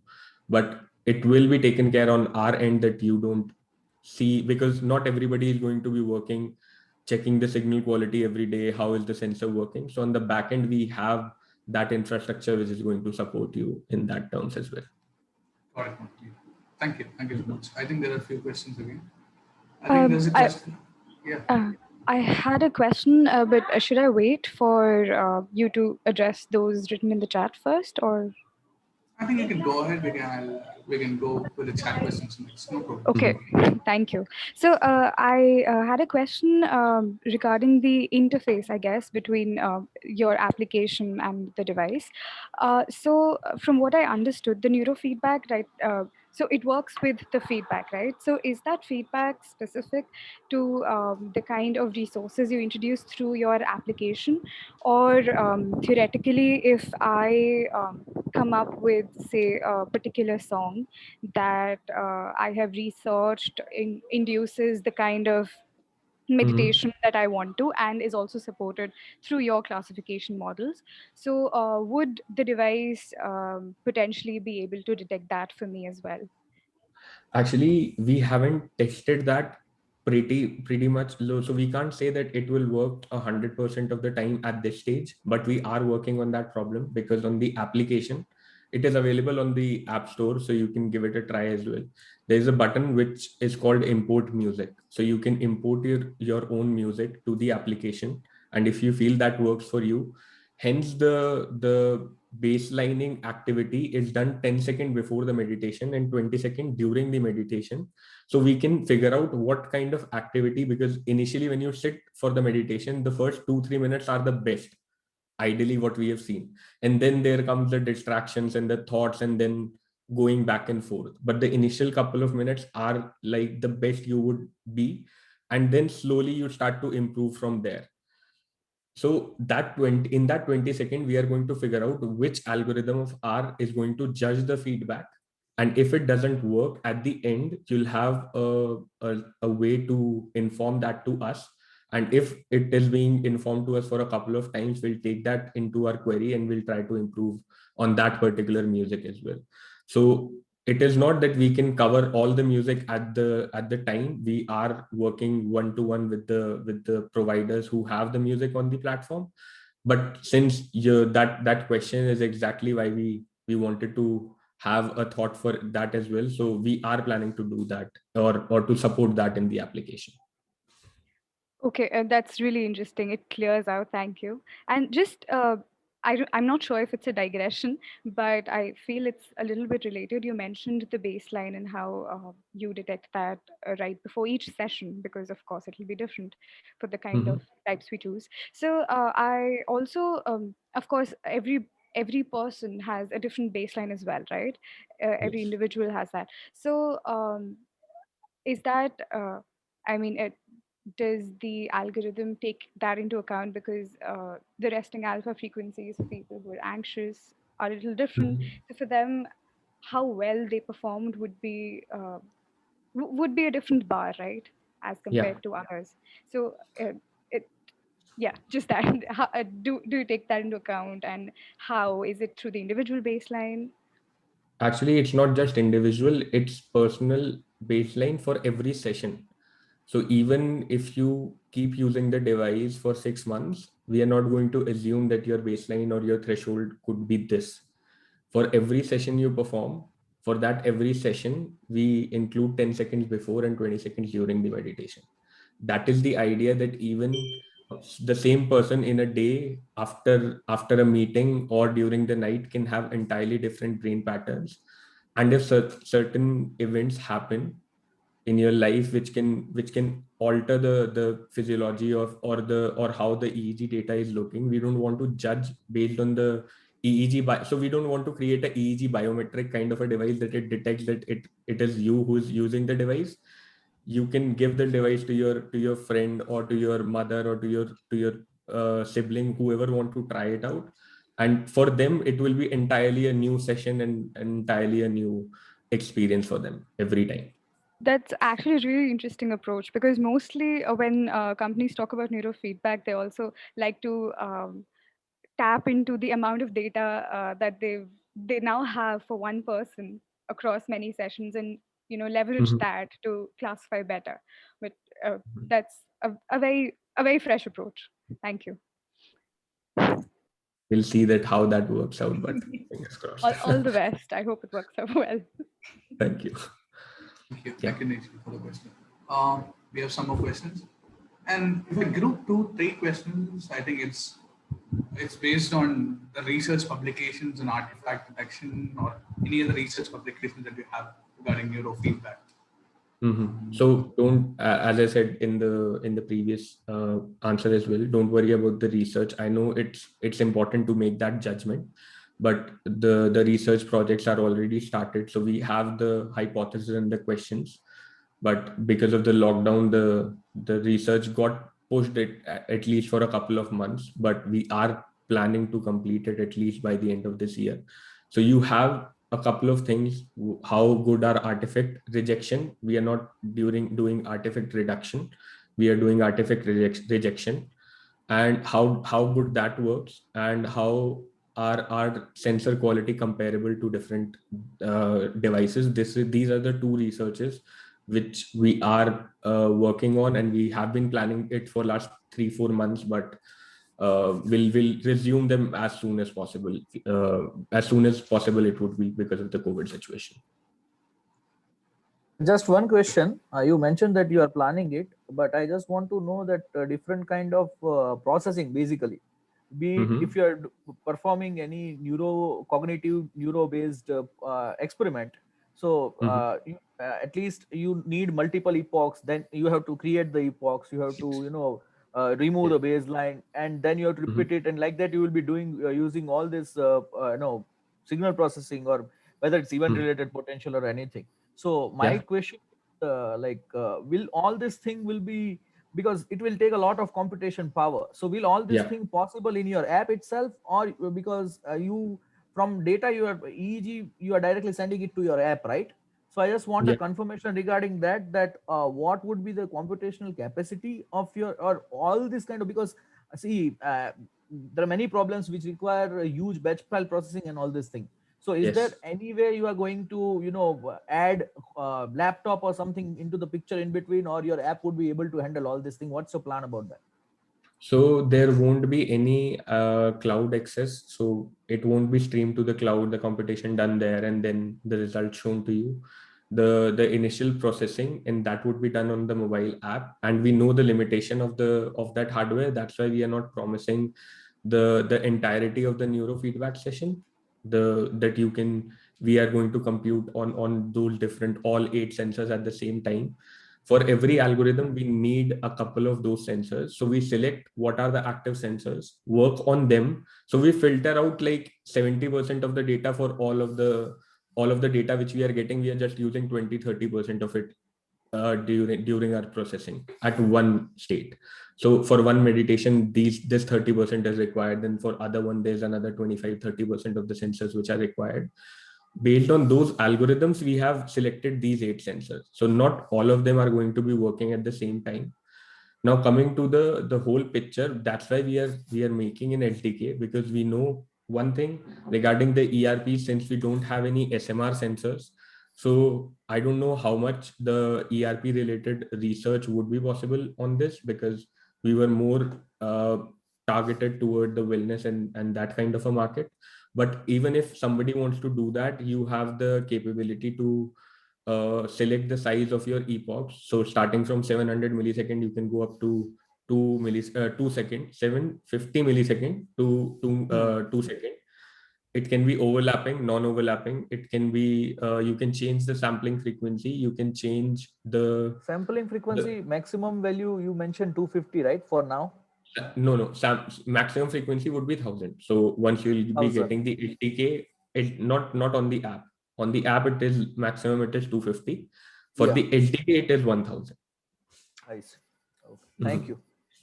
But it will be taken care on our end, that you don't see, because not everybody is going to be working, checking the signal quality every day. How is the sensor working? So on the back end, we have that infrastructure which is going to support you in that terms as well. Got it. Thank you. Thank you so much. I think there are a few questions again. I think there's a question. I had a question, but should I wait for you to address those written in the chat first, or? I think you can go ahead. We can go with the chat questions next. No problem. Okay, thank you. So I had a question regarding the interface, I guess, between your application and the device. So from what I understood, the neurofeedback, right? So it works with the feedback, right? So is that feedback specific to the kind of resources you introduce through your application? Or theoretically, if I come up with, say, a particular song that I have researched induces the kind of meditation that I want to, and is also supported through your classification models. So would the device potentially be able to detect that for me as well? Actually, we haven't tested that pretty much low, so we can't say that it will work 100% of the time at this stage, but we are working on that problem, because on the application, it is available on the App Store, so you can give it a try as well. There's a button which is called import music, so you can import your own music to the application, and if you feel that works for you, hence the baselining activity is done 10 seconds before the meditation and 20 seconds during the meditation. So we can figure out what kind of activity, because initially when you sit for the meditation, the first 2-3 minutes are the best, ideally what we have seen. And then there comes the distractions and the thoughts and then going back and forth. But the initial couple of minutes are like the best you would be. And then slowly you start to improve from there. So in that 20 seconds, we are going to figure out which algorithm of R is going to judge the feedback. And if it doesn't work at the end, you'll have a way to inform that to us. And if it is being informed to us for a couple of times, we'll take that into our query and we'll try to improve on that particular music as well. So it is not that we can cover all the music at the time. We are working one-to-one with the providers who have the music on the platform. But since that question is exactly why we wanted to have a thought for that as well. So we are planning to do that or to support that in the application. Okay, that's really interesting. It clears out. Thank you. And just I'm not sure if it's a digression, but I feel it's a little bit related. You mentioned the baseline and how you detect that right before each session, because of course it will be different for the kind of types we choose. So I also, of course, every person has a different baseline as well, right? Every Yes. individual has that. So is that, I mean, does the algorithm take that into account, because the resting alpha frequencies for people who are anxious are a little different. So for them, how well they performed would be a different bar, right, as Yeah. compared to others. So it yeah, just that. How, do you take that into account, and how is it through the individual baseline? Actually, it's not just individual, it's personal baseline for every session. So even if you keep using the device for 6 months, we are not going to assume that your baseline or your threshold could be this. For every session you perform, for that every session, we include 10 seconds before and 20 seconds during the meditation. That is the idea, that even the same person in a day, after a meeting or during the night, can have entirely different brain patterns. And if certain events happen in your life which can alter the physiology of or how the EEG data is looking, we don't want to judge based on the so we don't want to create a EEG biometric kind of a device that it detects that it is you who is using the device. You can give the device to your friend or to your mother or to your sibling, whoever want to try it out, and for them it will be entirely a new session and entirely a new experience for them every time. That's actually a really interesting approach, because mostly when companies talk about neurofeedback, they also like to tap into the amount of data that they now have for one person across many sessions, and leverage that to classify better. But that's a very fresh approach. Thank you. We'll see that how that works out, but fingers crossed. All the best. I hope it works out well. Thank you. Thank you. Yeah. Thank you, Nikhil, for the question. We have some more questions. And if I group 2-3 questions, I think it's based on the research publications and artifact detection or any other research publications that you have regarding neurofeedback. So don't, as I said in the previous answer as well, don't worry about the research. I know it's important to make that judgment, but the research projects are already started. So we have the hypothesis and the questions, but because of the lockdown, the research got pushed at least for a couple of months. But we are planning to complete it at least by the end of this year. So you have a couple of things. How good are artifact rejection? We are not doing artifact reduction. We are doing artifact rejection. And how good that works, and how are our sensor quality comparable to different devices. These are the two researches which we are working on, and we have been planning it for last 3-4 months, but we'll resume them as soon as possible. As soon as possible it would be, because of the COVID situation. Just one question. You mentioned that you are planning it, but I just want to know that different kind of processing, basically, be if you are performing any cognitive neuro-based experiment. So at least you need multiple epochs. Then you have to create the epochs. You have to remove the baseline, and then you have to repeat it, and like that you will be doing using all this signal processing, or whether it's event related potential or anything. So my question, will all this thing will be, because it will take a lot of computation power. So will all this thing possible in your app itself, or because you from data your EEG you are directly sending it to your app, right? So I just want a confirmation regarding that what would be the computational capacity of your, or all this kind of, because see there are many problems which require a huge batch file processing and all this thing. So is there any way you are going to, add laptop or something into the picture in between, or your app would be able to handle all this thing? What's your plan about that? So there won't be any cloud access. So it won't be streamed to the cloud, the computation done there, and then the result shown to you. The initial processing, and that would be done on the mobile app. And we know the limitation of that hardware. That's why we are not promising the entirety of the neurofeedback session, we are going to compute on those different all 8 sensors at the same time. For every algorithm, we need a couple of those sensors. So we select what are the active sensors, work on them. So we filter out like 70% of the data for all of the data which we are getting. We are just using 20-30% of it during our processing at one state. So for one meditation, this 30% is required. Then for other one, there's another 25-30% of the sensors which are required. Based on those algorithms, we have selected these 8 sensors. So not all of them are going to be working at the same time. Now coming to the whole picture, that's why we are making an LTK, because we know one thing regarding the ERP, since we don't have any SMR sensors. So I don't know how much the ERP related research would be possible on this, because we were more targeted toward the wellness and that kind of a market. But even if somebody wants to do that, you have the capability to select the size of your epochs. So starting from 700 millisecond, you can go up to 2 seconds, 750 millisecond to 2 second. It can be overlapping, non-overlapping. It can be, you can change the sampling frequency. You can change the sampling frequency maximum value. You mentioned 250, right? For now. No. Maximum frequency would be 1000. So once you'll be 1000. getting the LTK, not on the app. On the app, it is maximum. It is 250. For the LTK, it is 1000. I see. Okay. Thank you.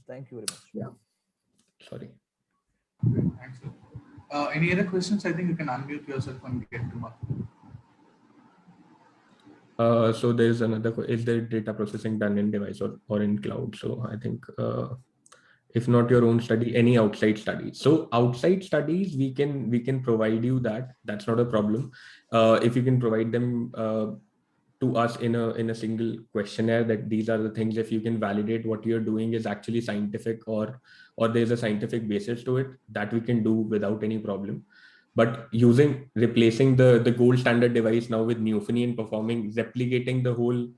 Thank you very much. Yeah. Sorry. Thanks. Any other questions? I think you can unmute yourself and get to Mark. So there's another, is the data processing done in device or in cloud? So I think if not your own study, any outside studies. So outside studies, we can provide you that. That's not a problem. If you can provide them to us in a single questionnaire, that these are the things, if you can validate what you're doing is actually scientific or there's a scientific basis to it, that we can do without any problem. But replacing the gold standard device now with Neophony and performing, replicating the whole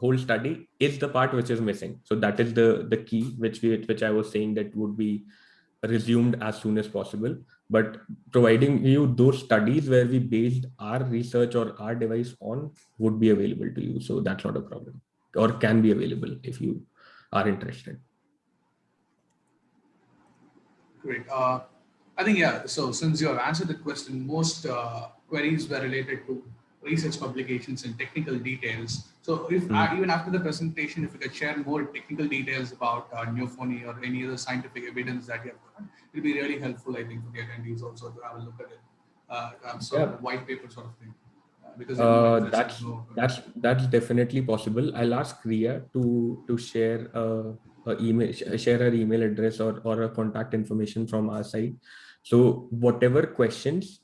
whole study is the part which is missing. So that is the key which I was saying that would be resumed as soon as possible. But providing you those studies where we based our research or our device on would be available to you. So that's not a problem, or can be available if you are interested. Great. I think, yeah, so since you have answered the question, most queries were related to research publications and technical details. So if even after the presentation, if you could share more technical details about Neophony or any other scientific evidence that you have done, it will be really helpful, I think, for the attendees also to have a look at it. Sort of white paper sort of thing. Because that's definitely possible. I'll ask Riya to share her email address or a contact information from our side. So whatever questions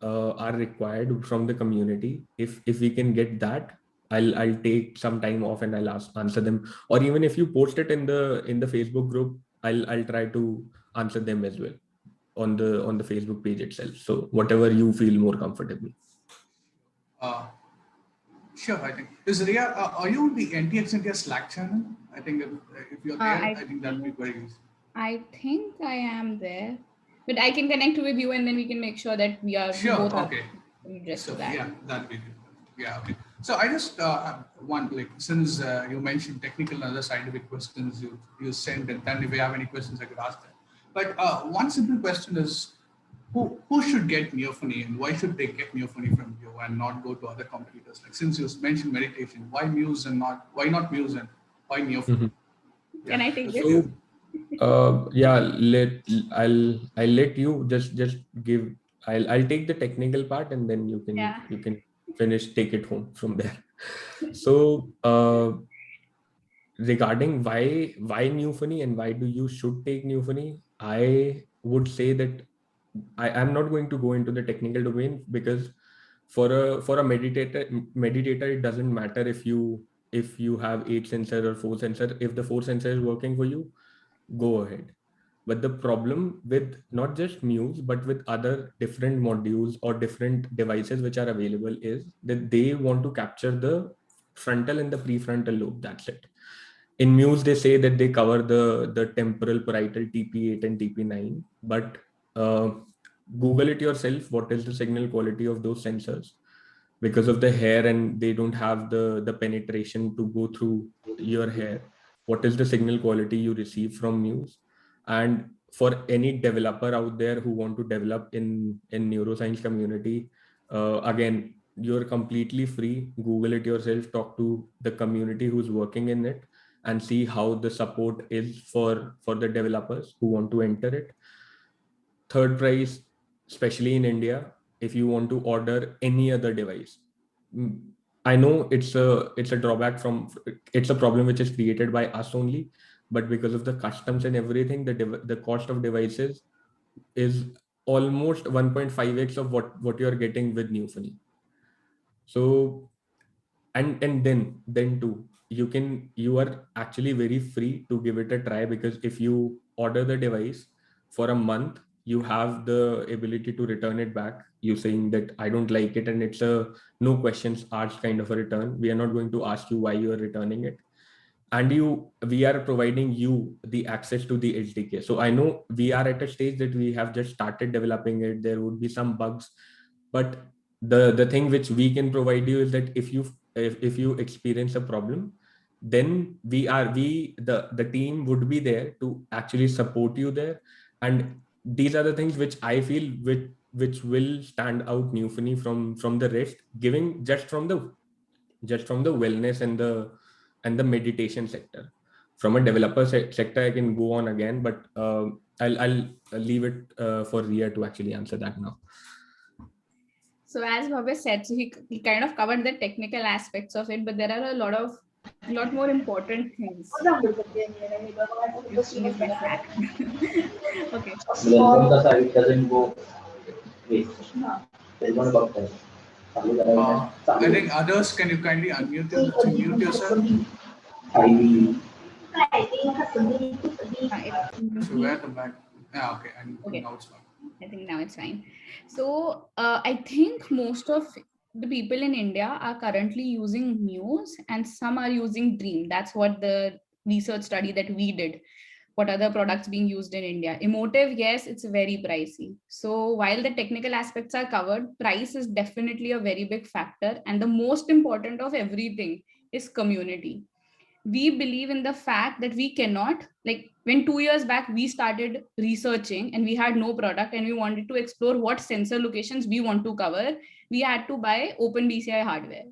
are required from the community, if we can get that, I'll take some time off and I'll answer them. Or even if you post it in the Facebook group, I'll try to answer them as well on the Facebook page itself. So whatever you feel more comfortable. Sure, I think. Riya, are you on the NTX India Slack channel? I think if you're there, I think that would be very easy. I think I am there, but I can connect with you and then we can make sure that we are both okay. So that. Yeah, that'd be good. Yeah, okay. So I just want, like, since you mentioned technical and other scientific questions you sent, and then if you have any questions, I could ask them. But one simple question is, who should get Neophony, and why should they get Neophony from you and not go to other competitors? Like, since you mentioned meditation, why not Muse and why Neophony? Yeah. Can I take this? I'll let you just give. I'll take the technical part and then you can take it home from there. So regarding why Neophony and why you should take Neophony, I would say that I'm not going to go into the technical domain, because for a meditator, it doesn't matter if you have 8 sensors or 4 sensors. If the 4 sensor is working for you, go ahead. But the problem with not just Muse, but with other different modules or different devices which are available is that they want to capture the frontal and the prefrontal lobe. That's it. in Muse, they say that they cover the temporal, parietal, TP8 and TP9, but Google it yourself. What is the signal quality of those sensors? Because of the hair, and they don't have the penetration to go through your hair. What is the signal quality you receive from Muse? And for any developer out there who want to develop in neuroscience community, again, you're completely free. Google it yourself, talk to the community who's working in it, and see how the support is for the developers who want to enter it. Third price, especially in India, if you want to order any other device, I know it's a drawback from, it's a problem which is created by us only, but because of the customs and everything, the cost of devices is almost 1.5x of what you are getting with Newfony. So and then too, you are actually very free to give it a try, because if you order the device for a month, you have the ability to return it back. You saying that I don't like it, and it's a no questions asked kind of a return. We are not going to ask you why you are returning it, and we are providing you the access to the SDK. So I know we are at a stage that we have just started developing it. There would be some bugs, but the thing which we can provide you is that if you experience a problem, then the team would be there to actually support you there. And these are the things which I feel which will stand out Newfony from the rest, giving just from the wellness and the meditation sector. From a developer sector, I can go on again, but I'll leave it for Ria to actually answer that now. So as Bhavya said, so he kind of covered the technical aspects of it, but there are a lot more important things. Okay. It doesn't go waste. I think others, can you kindly unmute yourself? So where the back? Okay, and okay. Now it's fine. I think now it's fine. So I think most of the people in India are currently using Muse, and some are using Dream. That's what the research study that we did. What are the products being used in India? Emotive, yes, it's very pricey. So while the technical aspects are covered, price is definitely a very big factor. And the most important of everything is community. We believe in the fact that we cannot, like when 2 years back, we started researching and we had no product and we wanted to explore what sensor locations we want to cover, we had to buy OpenBCI hardware.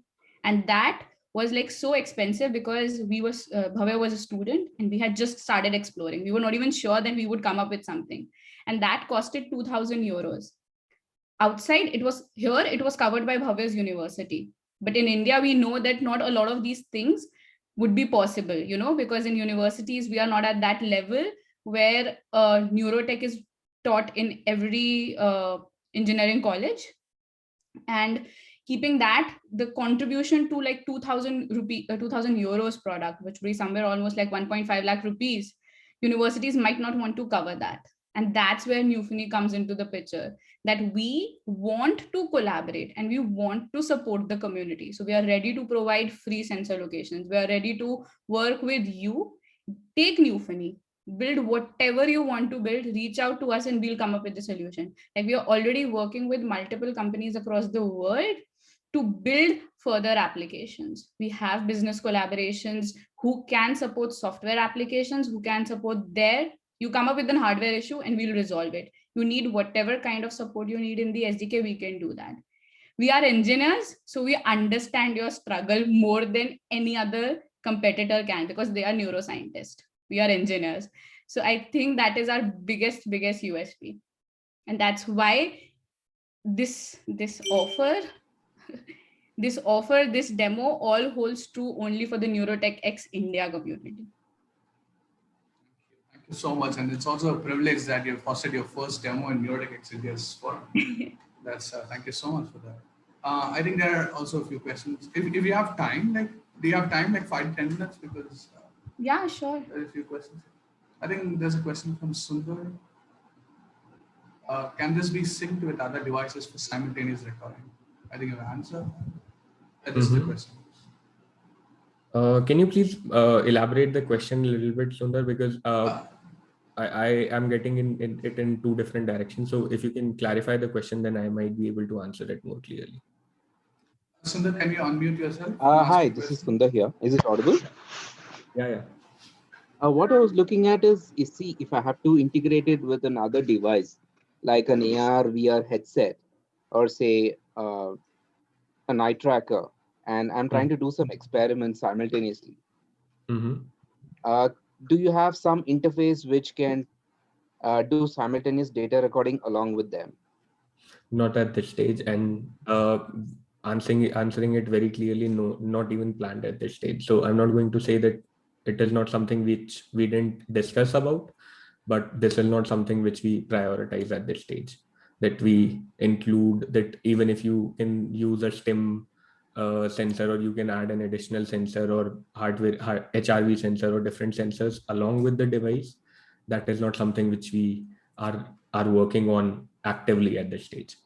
And that was like so expensive because Bhavya was a student and we had just started exploring. We were not even sure that we would come up with something. And that costed 2,000 euros. Outside, it was covered by Bhavya's university. But in India, we know that not a lot of these things would be possible, because in universities, we are not at that level where neurotech is taught in every engineering college. And keeping that, the contribution to like 2,000 euros product, which would be somewhere almost like 1.5 lakh rupees, universities might not want to cover that. And that's where Newfony comes into the picture, that we want to collaborate and we want to support the community. So we are ready to provide free sensor locations. We are ready to work with you. Take Newfony, build whatever you want to build, reach out to us and we'll come up with the solution. Like we are already working with multiple companies across the world to build further applications. We have business collaborations who can support software applications, who can support you come up with an hardware issue and we'll resolve it. You need whatever kind of support you need in the SDK, we can do that. We are engineers, so we understand your struggle more than any other competitor can, because they are neuroscientists. We are engineers. So I think that is our biggest USP. And that's why this offer, this demo all holds true only for the Neurotech X India community. Thank you so much. And it's also a privilege that you've hosted your first demo in Neurotech X India's forum. That's thank you so much for that. I think there are also a few questions. If you have time, do you have time, like 5-10 minutes? Because yeah, sure. There are a few questions. I think there's a question from Sundar. Can this be synced with other devices for simultaneous recording? I think you have answered. That is the question. Can you please elaborate the question a little bit, Sundar? Because I am getting it in two different directions. So if you can clarify the question, then I might be able to answer it more clearly. Sundar, can you unmute yourself? Hi, this is Sundar here. Is it audible? Yeah. What I was looking at is see if I have to integrate it with another device like an AR VR headset or say an eye tracker, and I'm trying to do some experiments simultaneously. Do you have some interface which can do simultaneous data recording along with them? Not at this stage, and answering it very clearly, no, not even planned at this stage. So I'm not going to say that it is not something which we didn't discuss about, but this is not something which we prioritize at this stage, that we include that even if you can use a STIM sensor, or you can add an additional sensor or HRV sensor or different sensors along with the device, that is not something which we are working on actively at this stage.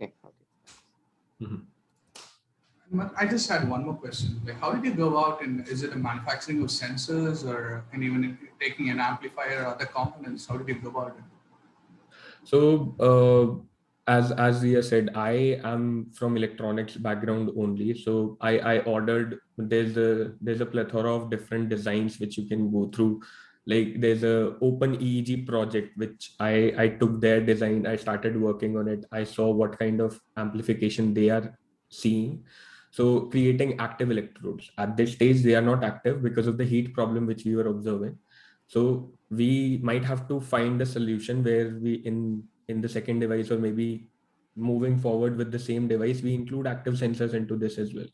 Okay. I just had one more question. Like, how did you go about, and is it a manufacturing of sensors, or and even taking an amplifier or other components? How did you go about it? So as Zia said, I am from electronics background only. So I ordered, there's a plethora of different designs which you can go through. Like there's a open EEG project, which I took their design, I started working on it. I saw what kind of amplification they are seeing. So creating active electrodes. At this stage, they are not active because of the heat problem which we were observing. So we might have to find a solution where we in the second device, or maybe moving forward with the same device, we include active sensors into this as well.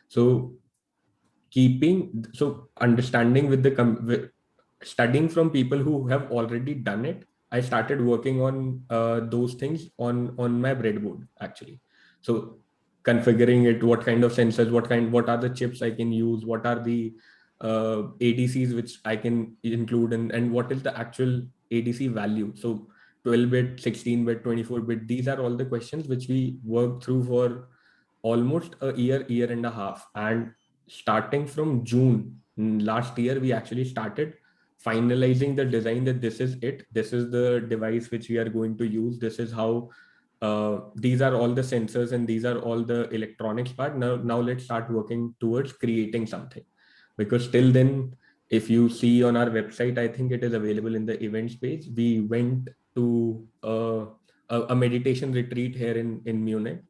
So understanding with studying from people who have already done it, I started working on those things on my breadboard actually. So configuring it, what kind of sensors, what are the chips I can use, what are the ADCs which I can include, and what is the actual ADC value. So 12-bit, 16-bit, 24-bit, these are all the questions which we worked through for almost a year and a half. And starting from June last year, we actually started finalizing the design, that this is it, this is the device which we are going to use, this is how these are all the sensors and these are all the electronics part. Now let's start working towards creating something, because till then, if you see on our website, I think it is available in the events page, we went to a meditation retreat here in Munich,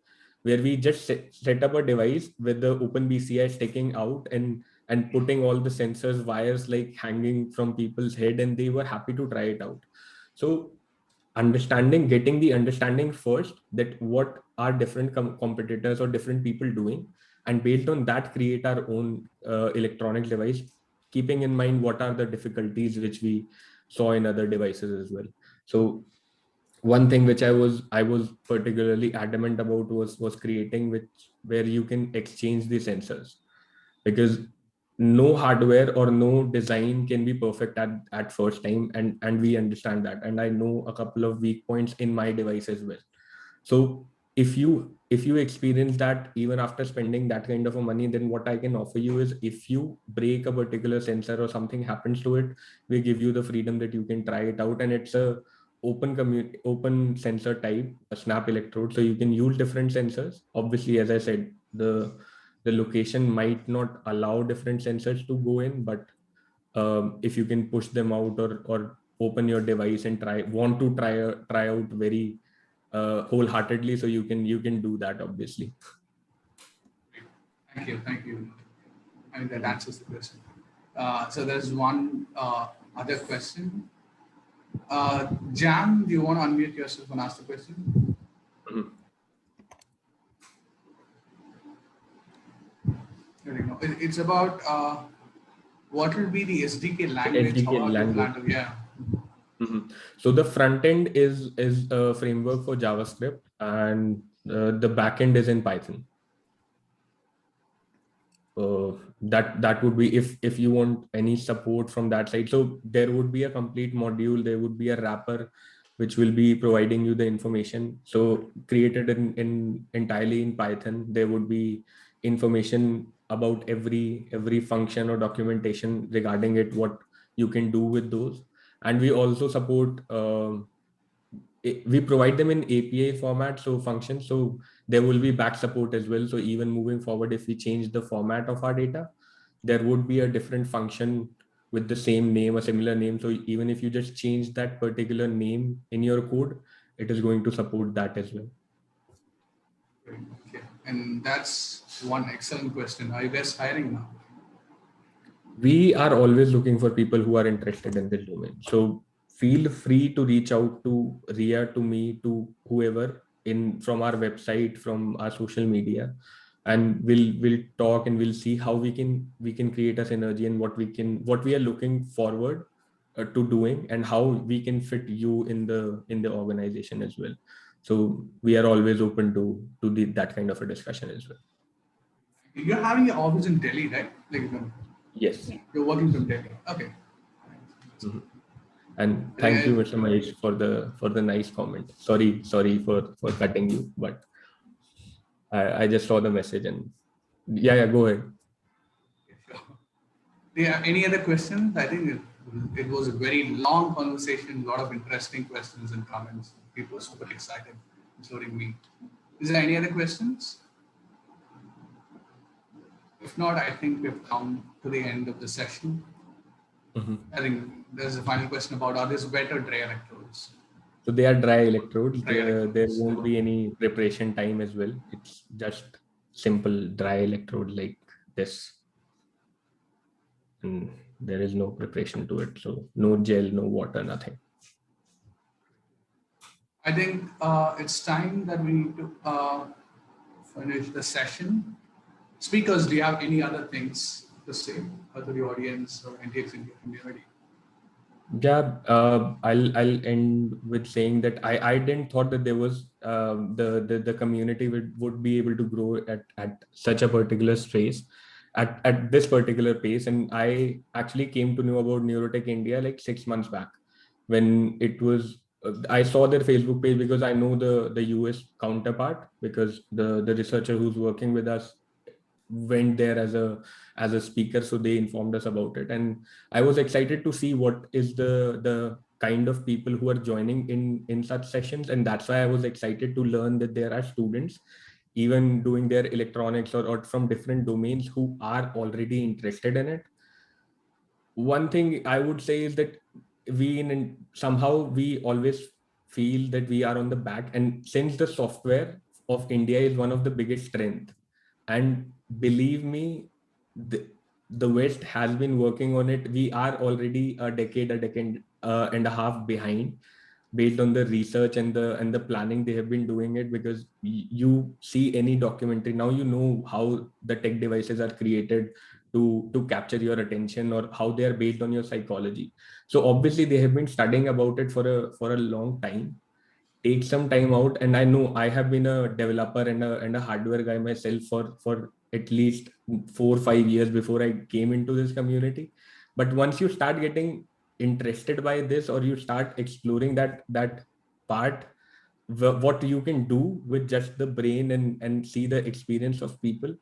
where we just set up a device with the OpenBCI sticking out and putting all the sensors, wires like hanging from people's head, and they were happy to try it out. So getting the understanding first, that what are different competitors or different people doing, and based on that create our own electronic device, keeping in mind what are the difficulties which we saw in other devices as well. So one thing which I was particularly adamant about was creating where you can exchange the sensors, because no hardware or no design can be perfect at first time, and we understand that, and I know a couple of weak points in my device as well. So if you experience that even after spending that kind of a money, then what I can offer you is, if you break a particular sensor or something happens to it, we give you the freedom that you can try it out, and it's a open sensor type, a snap electrode, so you can use different sensors. Obviously, as I said, the location might not allow different sensors to go in, but if you can push them out, or open your device and try out very wholeheartedly, so you can do that, obviously. Thank you. I mean, that answers the question. So there's one other question. Jam, do you want to unmute yourself and ask the question? There you go. It's about what will be the SDK language? So the front end is a framework for JavaScript, and the back end is in Python. That would be, if you want any support from that side. So there would be a complete module, there would be a wrapper which will be providing you the information. So created in entirely in Python. There would be information about every function or documentation regarding it, what you can do with those. And we also support we provide them in API format, so functions, so there will be back support as well. So even moving forward, if we change the format of our data, there would be a different function with the same name, a similar name. So even if you just change that particular name in your code, it is going to support that as well. Okay. And that's one excellent question. Are you guys hiring now? We are always looking for people who are interested in this domain. So feel free to reach out to Ria, to me, to whoever from our website, from our social media, and we'll talk and we'll see how we can create a synergy and what we are looking forward to doing, and how we can fit you in the organization as well. So we are always open to that kind of a discussion as well. You're having your office in Delhi, right? Yes. You're working from Delhi. Okay. Mm-hmm. And thank you, Mr. Mahesh, for the nice comment. Sorry for cutting you, but I just saw the message and yeah, go ahead. Sure. Yeah. Any other questions? I think it was a very long conversation, a lot of interesting questions and comments. People were super excited, including me. Is there any other questions? If not, I think we've come to the end of the session. Mm-hmm. I think there's a final question about, are these wet or dry electrodes? So they are dry electrodes. There won't be any preparation time as well. It's just simple dry electrode like this. And there is no preparation to it. So no gel, no water, nothing. I think it's time that we need to finish the session. Speakers, do you have any other things to say to the audience or NTX India community? Yeah, I'll end with saying that I didn't thought that there was the community would be able to grow at such a particular space, at this particular pace. And I actually came to know about Neurotech India like 6 months back, when it was I saw their Facebook page because I know the US counterpart, because the researcher who's working with us went there as a speaker, so they informed us about it. And I was excited to see what is the kind of people who are joining in such sessions. And that's why I was excited to learn that there are students even doing their electronics or from different domains who are already interested in it. One thing I would say is that somehow we always feel that we are on the back, and since the software of India is one of the biggest strength, and believe me, the West has been working on it. We are already a decade and a half behind, based on the research and the planning they have been doing it. Because you see any documentary now, you know how the tech devices are created to capture your attention, or how they are based on your psychology. So obviously they have been studying about it for a long time. Take some time out. And I know I have been a developer and a hardware guy myself for at least 4 or 5 years before I came into this community. But once you start getting interested by this, or you start exploring that part, what you can do with just the brain and see the experience of people,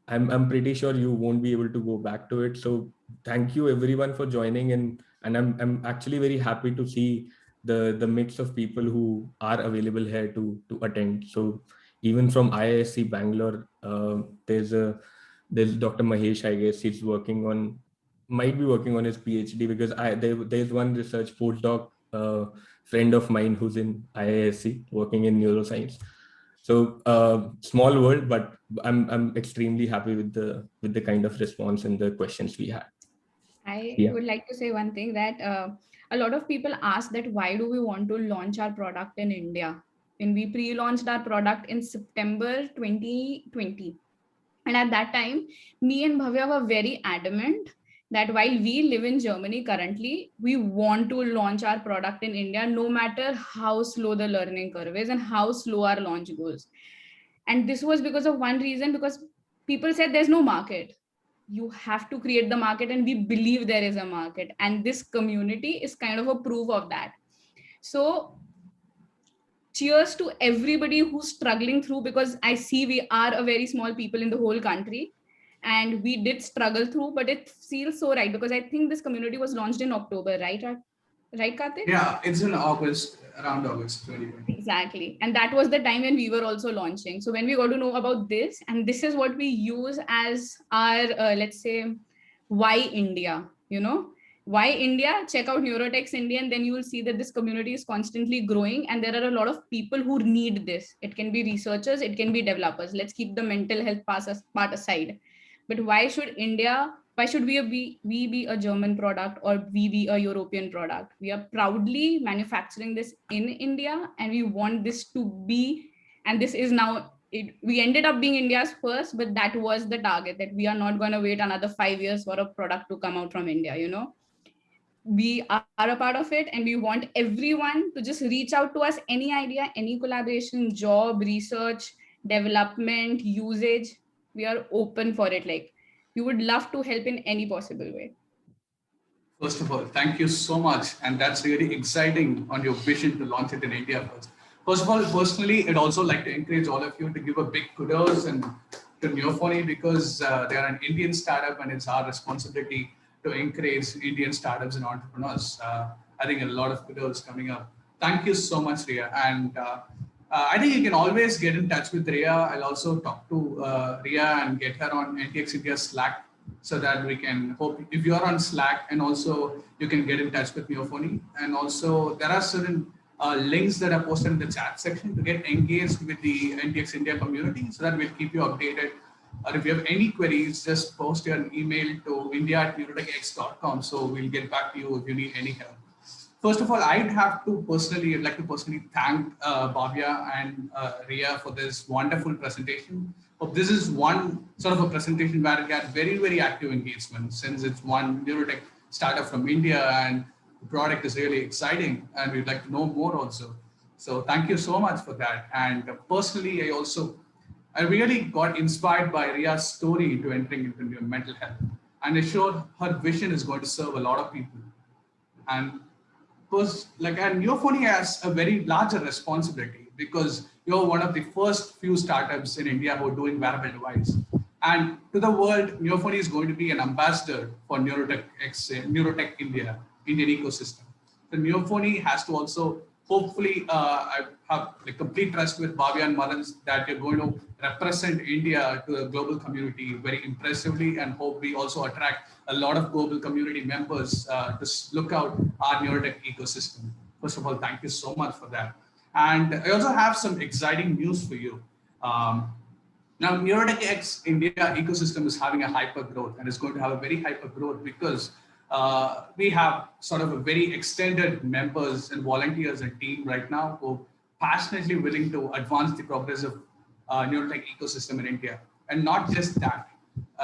I'm pretty sure you won't be able to go back to it. So thank you everyone for joining, and I'm actually very happy to see the mix of people who are available here to attend. So even from IISc Bangalore, there's Dr. Mahesh, I guess might be working on his PhD, because there's one research postdoc friend of mine who's in IISc working in neuroscience. So small world, but I'm extremely happy with the kind of response and the questions we had. I would like to say one thing, that a lot of people ask that why do we want to launch our product in India? When we pre-launched our product in September 2020. And at that time, me and Bhavya were very adamant that while we live in Germany currently, we want to launch our product in India, no matter how slow the learning curve is and how slow our launch goes. And this was because of one reason, because people said there's no market. You have to create the market, and we believe there is a market. And this community is kind of a proof of that. So cheers to everybody who's struggling through, because I see we are a very small people in the whole country and we did struggle through, but it feels so right because I think this community was launched in October, right? Right, Karthik? Yeah, it's in August, around August 2020. Exactly. And that was the time when we were also launching. So when we got to know about this, and this is what we use as our, let's say, why India, you know? Why India? Check out Neurotex India, and then you will see that this community is constantly growing and there are a lot of people who need this. It can be researchers, it can be developers. Let's keep the mental health part aside. But why should India, why should we be a German product or we be a European product? We are proudly manufacturing this in India and we want this to be, and this is now, we ended up being India's first, but that was the target, that we are not going to wait another 5 years for a product to come out from India, you know? We are a part of it and we want everyone to just reach out to us, any idea, any collaboration, job, research, development, usage. We are open for it. Like, we would love to help in any possible way. First of all, thank you so much. And that's really exciting on your vision to launch it in India first. First of all, personally, I'd also like to encourage all of you to give a big kudos and to Neophony, because they are an Indian startup and it's our responsibility to encourage Indian startups and entrepreneurs. I think a lot of kudos coming up. Thank you so much, Ria. And I think you can always get in touch with Ria. I'll also talk to Ria and get her on NTX India Slack so that we can hope, if you're on Slack, and also you can get in touch with Neophony. And also there are certain links that are posted in the chat section to get engaged with the NTX India community so that we'll keep you updated. Or if you have any queries, just post your email to india@neurotechx.com. So we'll get back to you if you need any help. First of all, I'd like to personally thank Bhavya and Ria for this wonderful presentation. This is one sort of a presentation where it got very, very active engagement, since it's one neurotech startup from India and the product is really exciting and we'd like to know more also. So thank you so much for that. And personally, I really got inspired by Ria's story into entering into mental health. And I'm sure her vision is going to serve a lot of people. And Neophony has a very larger responsibility because you're one of the first few startups in India who are doing wearable device. And to the world, Neophony is going to be an ambassador for Neurotech India, Indian ecosystem. The Neophony has to also hopefully I have complete trust with Bhavya and Madan that you're going to represent India to the global community very impressively, and hope we also attract a lot of global community members to look out our Neurotech ecosystem. First of all, thank you so much for that. And I also have some exciting news for you. Now, Neurotech India ecosystem is having a hyper growth, and it's going to have a very hyper growth because we have sort of a very extended members and volunteers and team right now who are passionately willing to advance the progressive neurotech ecosystem in India. And not just that,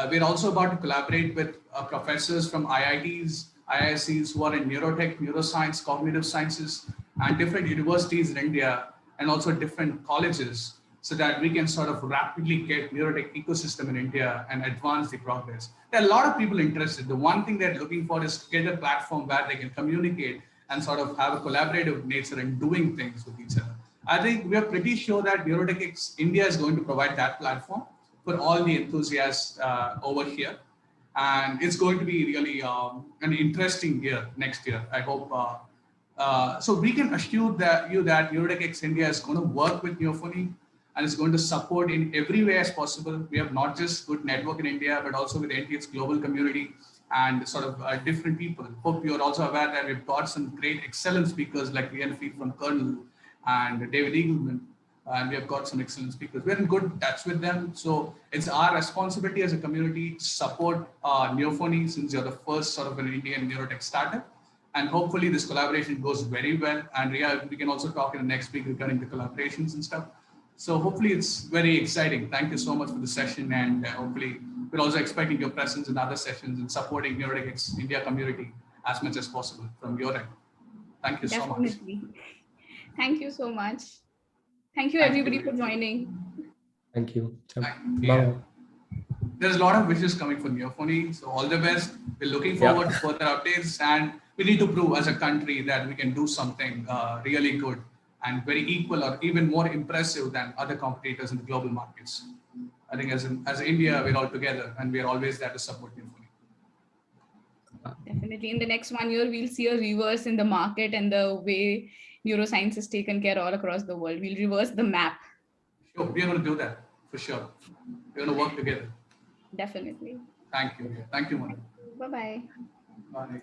we're also about to collaborate with professors from IITs, IIScs who are in neurotech, neuroscience, cognitive sciences, and different universities in India, and also different colleges, so that we can sort of rapidly get neurotech ecosystem in India and advance the progress. There are a lot of people interested. The one thing they're looking for is to get a platform where they can communicate and sort of have a collaborative nature in doing things with each other. I think we are pretty sure that Neurotech India is going to provide that platform for all the enthusiasts over here. And it's going to be really an interesting year next year, I hope. So we can assure that Neurotech India is going to work with Neophony and is going to support in every way as possible. We have not just good network in India, but also with NTX global community and sort of different people. Hope you're also aware that we've got some great excellent speakers like Rian Feet from Kernel and David Eagleman, and we have got some excellent speakers. We're in good touch with them. So it's our responsibility as a community to support Neophony, since you're the first sort of an Indian neurotech startup. And hopefully this collaboration goes very well. And Ria, we can also talk in the next week regarding the collaborations and stuff. So hopefully it's very exciting. Thank you so much for the session. And hopefully we're also expecting your presence in other sessions and supporting Neurotech India community as much as possible from your end. Thank you so much. Thank you so much. Thank you everybody for joining. Thank you. Yeah. There's a lot of wishes coming for Neophony. So all the best. We're looking forward to further updates, and we need to prove as a country that we can do something really good and very equal or even more impressive than other competitors in the global markets. I think as India, we're all together and we're always there to support you. Definitely. In the next 1 year, we'll see a reverse in the market and the way neuroscience is taken care all across the world. We'll reverse the map. Sure, we're going to do that for sure. We're going to work together. Definitely. Thank you. Thank you, Manu. Bye-bye. Bye.